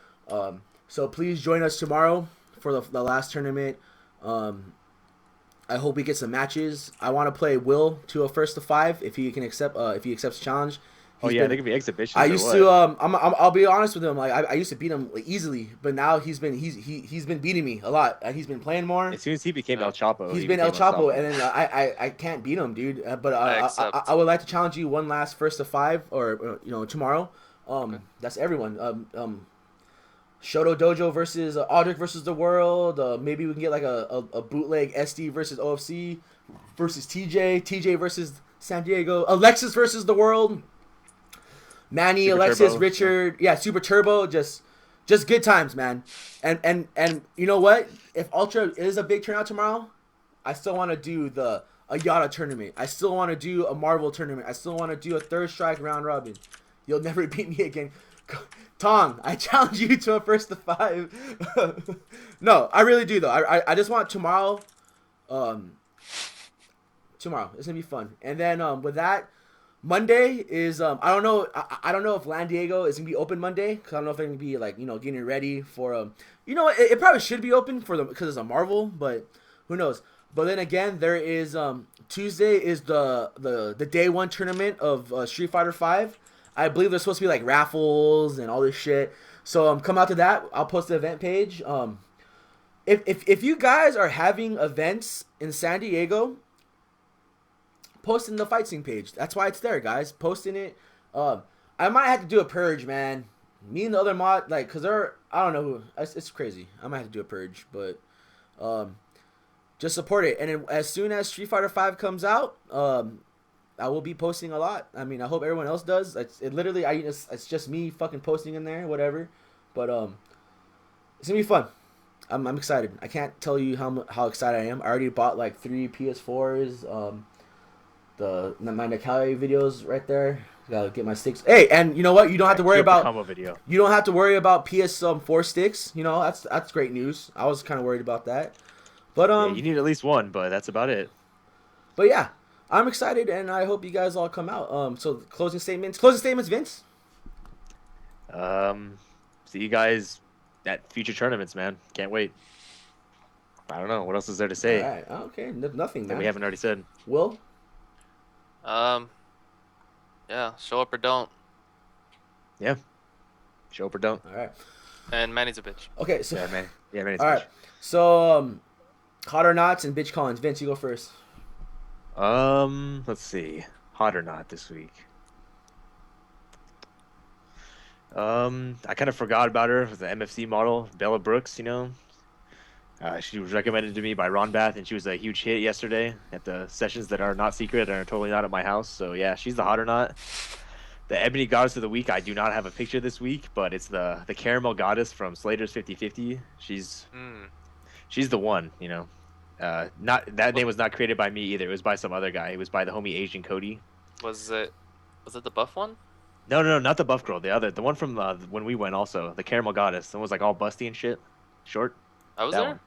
So please join us tomorrow for the last tournament. I hope we get some matches. I want to play Will to a 1-5 if he can accept. If he accepts the challenge. There could be exhibitions. I used to. I'll be honest with him. Like I used to beat him easily, but now he's been beating me a lot. He's been playing more. As soon as he became El Chapo, he's been El Chapo, and then I can't beat him, dude. But I would like to challenge you one last 1-5 or tomorrow. Okay. That's everyone. Shoto Dojo versus Audric versus the World. Maybe we can get like a bootleg SD versus OFC versus TJ versus San Diego. Alexis versus the World. Manny, Super Alexis, Turbo. Richard. Yeah, Super Turbo. Just good times, man. And you know what? If Ultra is a big turnout tomorrow, I still want to do a Yada tournament. I still want to do a Marvel tournament. I still want to do a Third Strike round robin. You'll never beat me again. Tom, I challenge you to a 1-5. No, I really do though. I just want tomorrow. Tomorrow it's gonna be fun. And then with that, Monday is I don't know I don't know if Lan Diego is gonna be open Monday because I don't know if they're gonna be like getting ready for it probably should be open for them because it's a Marvel, but who knows. But then again, there is Tuesday is the day one tournament of Street Fighter Five. I believe there's supposed to be like raffles and all this shit. So come out to that. I'll post the event page. If you guys are having events in San Diego, post in the fight scene page. That's why it's there, guys. Posting it. I might have to do a purge, man. Me and the other mod, like, cause I don't know who. It's crazy. I might have to do a purge, but just support it. And then as soon as Street Fighter V comes out, I will be posting a lot. I mean, I hope everyone else does. It's just me fucking posting in there, whatever. But it's gonna be fun. I'm excited. I can't tell you how excited I am. I already bought like 3 PS4s. My Nakali videos right there. Gotta get my sticks. Hey, and you know what? You don't have to worry about combo video. You don't have to worry about PS4 sticks. You know that's great news. I was kind of worried about that, but Yeah, you need at least one, but that's about it. But yeah, I'm excited, and I hope you guys all come out. So closing statements, Vince. See you guys at future tournaments, man. Can't wait. I don't know what else is there to say. All right, okay, nothing, man. That we haven't already said. Will. Yeah, show up or don't. Yeah. Show up or don't. All right. And Manny's a bitch. Okay, so Yeah, man. all right. So hot or nots and bitch callings. Vince, you go first. Let's see. Hot or not this week. I kind of forgot about her with the MFC model, Bella Brooks, she was recommended to me by Ron Bath, and she was a huge hit yesterday at the sessions that are not secret and are totally not at my house. So yeah, she's the hot or not. The Ebony Goddess of the Week, I do not have a picture this week, but it's the Caramel Goddess from Slater's 50/50. She's the one, Not that name was not created by me either. It was by some other guy. It was by the homie Asian Cody. Was it the buff one? No, not the buff girl. The one from when we went also. The Caramel Goddess. The one was like all busty and shit. Short. I was That there? one.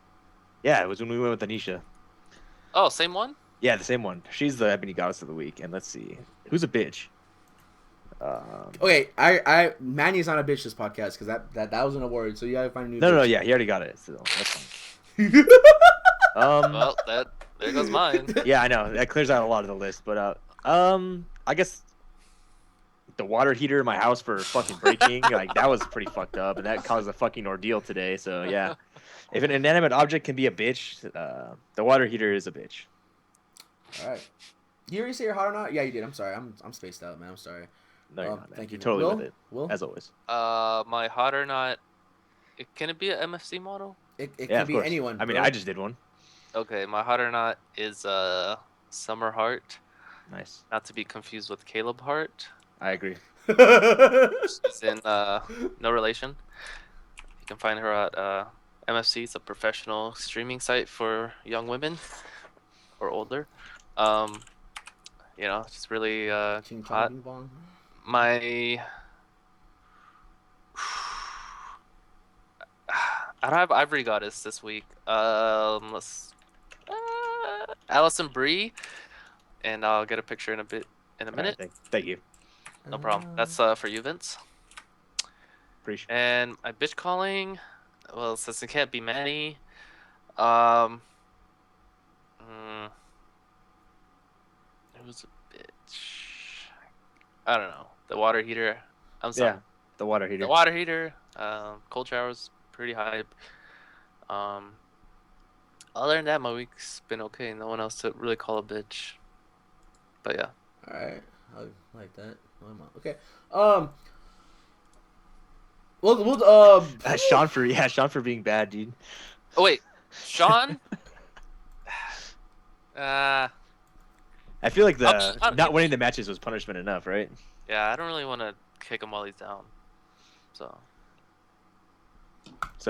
Yeah, it was when we went with Anisha. Oh, same one? Yeah, the same one. She's the Ebony Goddess of the Week. And let's see. Who's a bitch? Okay, Manny's not a bitch this podcast because that was an award, so you gotta find a new. No, bitch. yeah, he already got it. So that's fine. Well, there goes mine. Yeah, I know. That clears out a lot of the list. But I guess the water heater in my house for fucking breaking, like that was pretty fucked up, and that caused a fucking ordeal today. So yeah, if an inanimate object can be a bitch, the water heater is a bitch. All right. You already say you're hot or not? Yeah, you did. I'm sorry. I'm spaced out, man. I'm sorry. No, you're not, man. Thank you. You're totally Will? with it, Will? as always. My hot or not. Can it be an MFC model? It Yeah, can of be course. anyone. I mean, bro. I just did one. Okay, my hot or not is Summer Hart, Nice. not to be confused with Caleb Hart. I agree. She's in no relation. You can find her at MFC. It's a professional streaming site for young women or older. Just really Ching chong hot. bing bong. My I don't have Ivory Goddess this week. Let's Allison Brie, and I'll get a picture in a minute. All right, thank you. No problem. That's for you, Vince. Appreciate. And my bitch calling. Well, since it can't be Manny, who's a bitch? I don't know. The water heater. I'm sorry. Yeah, the water heater. The water heater. Cold showers, pretty hype. Other than that, my week's been okay. No one else to really call a bitch. But yeah. All right. I like that. Okay. Sean for being bad, dude. Oh wait, Sean. I feel like I'm not winning the matches was punishment enough, right? Yeah, I don't really want to kick him while he's down. So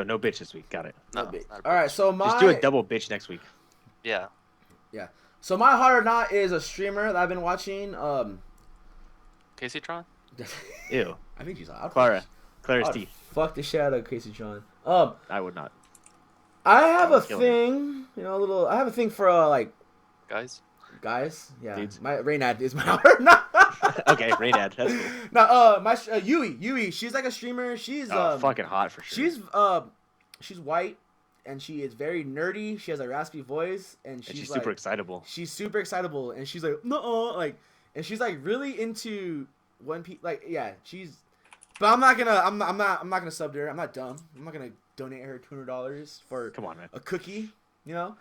no bitch this week. Got it. no. All not a right. bitch. So Just do a double bitch next week. Yeah. So my hot or not is a streamer that I've been watching. Casey Tron. Ew. I think she's hot. Clara's I'd teeth. fuck the shit out of Casey John. I would not. I have a Kill thing, I have a thing for like Guys. guys. Yeah, Dudes. my Reynad is my hot or not. Okay, Raynad, that's cool. No, Yui, she's like a streamer. She's Fucking hot for sure. She's white, and she is very nerdy. She has a raspy voice, and She's like, super excitable. She's super excitable, and she's like, no, like, and she's like really into One Piece. Like, yeah, she's. But I'm not gonna sub to her. I'm not dumb. I'm not gonna donate her $200 for Come on, man. a cookie. You know.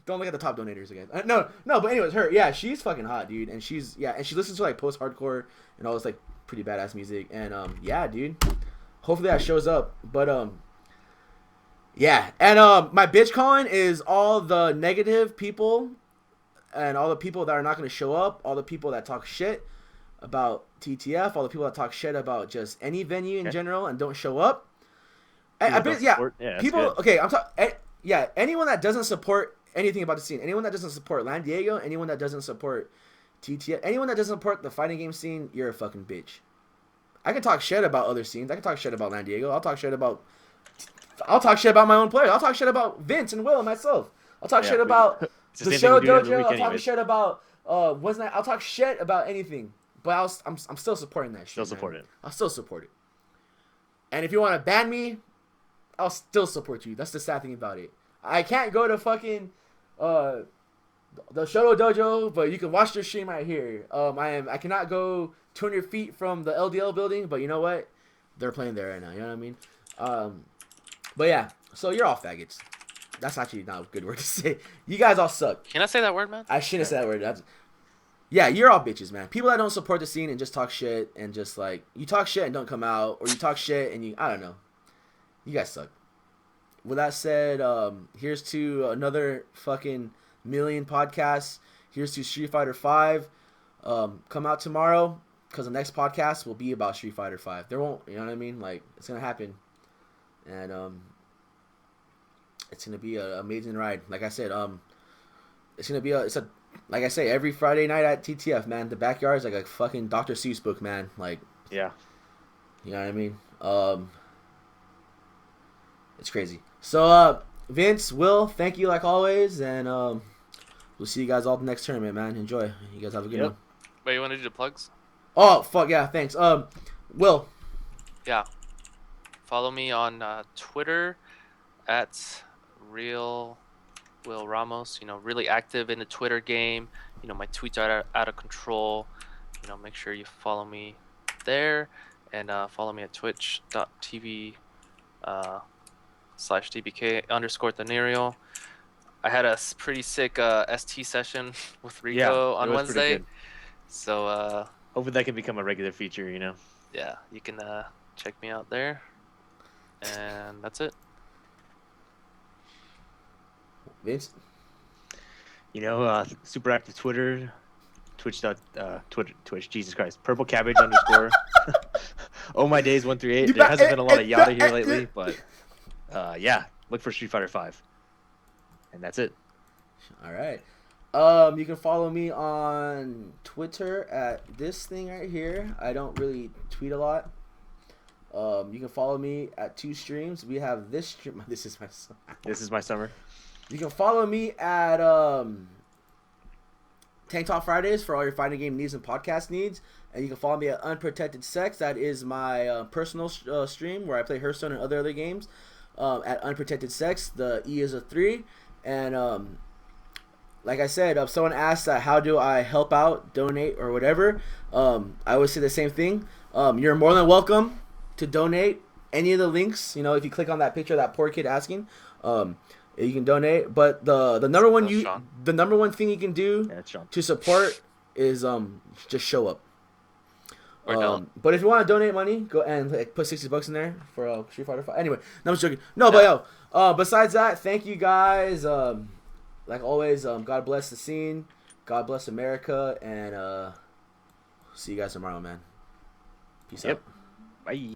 Don't look at the top donators again. No. But anyways, she's fucking hot, dude, and she listens to like post-hardcore and all this like pretty badass music, and yeah, dude. Hopefully that shows up, but yeah, and my bitch calling is all the negative people, and all the people that are not gonna show up, all the people that talk shit about TTF, all the people that talk shit about just any venue in general and don't show up. People. Okay, I'm talking. Yeah, anyone that doesn't support anything about the scene, anyone that doesn't support Lan Diego, anyone that doesn't support TTF, anyone that doesn't support the fighting game scene, you're a fucking bitch. I can talk shit about other scenes. I can talk shit about Lan Diego. I'll talk shit about my own players. I'll talk shit about Vince and Will and myself. I'll talk shit about the show dojo. I'll talk shit about I'll talk shit about anything. But I'm still supporting that shit. Still support it. I'll still support it. And if you want to ban me, I'll still support you. That's the sad thing about it. I can't go to fucking the Shoto Dojo, but you can watch the stream right here. I cannot go 200 feet from the LDL building, but you know what? They're playing there right now. You know what I mean? But yeah, so you're all faggots. That's actually not a good word to say. You guys all suck. Can I say that word, man? I shouldn't say that word. Yeah, you're all bitches, man. People that don't support the scene and just talk shit and just like you talk shit and don't come out, or you talk shit and I don't know. You guys suck. With that said, here's to another fucking million podcasts. Here's to Street Fighter 5. Come out tomorrow, because the next podcast will be about Street Fighter 5. There won't, you know what I mean? Like, it's going to happen. And it's going to be an amazing ride. Like I said, it's going to be like I say, every Friday night at TTF, man. The backyard is like a fucking Dr. Seuss book, man. Like, yeah. You know what I mean? It's crazy. So, Vince, Will, thank you like always, and we'll see you guys all the next tournament, man. Enjoy. You guys have a good one. Wait, you want to do the plugs? Oh, fuck yeah, thanks. Will. Yeah. Follow me on Twitter at Real Will Ramos. You know, really active in the Twitter game. You know, my tweets are out of control. You know, make sure you follow me there, and follow me at twitch.tv /DBK_Thanerial. I had a pretty sick ST session with Rico on Wednesday. So hopefully that can become a regular feature, you know. Yeah, you can check me out there. And that's it. Vince? You know, super active Twitter, Twitch, Jesus Christ, Purple Cabbage _ Oh my days 138. There hasn't been a lot of yada here lately, but yeah, look for Street Fighter 5. And that's it. All right. You can follow me on Twitter at this thing right here. I don't really tweet a lot. You can follow me at 2 streams. We have this stream. This is my summer. This is my summer. You can follow me at Tank Talk Fridays for all your fighting game needs and podcast needs. And you can follow me at Unprotected Sex. That is my personal stream where I play Hearthstone and other games. At Unprotected Sex, the E is a 3. And like I said, if someone asks how do I help out, donate, or whatever, I always say the same thing. You're more than welcome to donate any of the links. You know, if you click on that picture of that poor kid asking, you can donate. But the number one thing you can do to support is just show up. Or don't. But if you want to donate money, go and put $60 in there for Street Fighter 5. Anyway, no, I'm just joking. No, but besides that, thank you guys. Like always, God bless the scene. God bless America, and see you guys tomorrow, man. Peace out. Bye.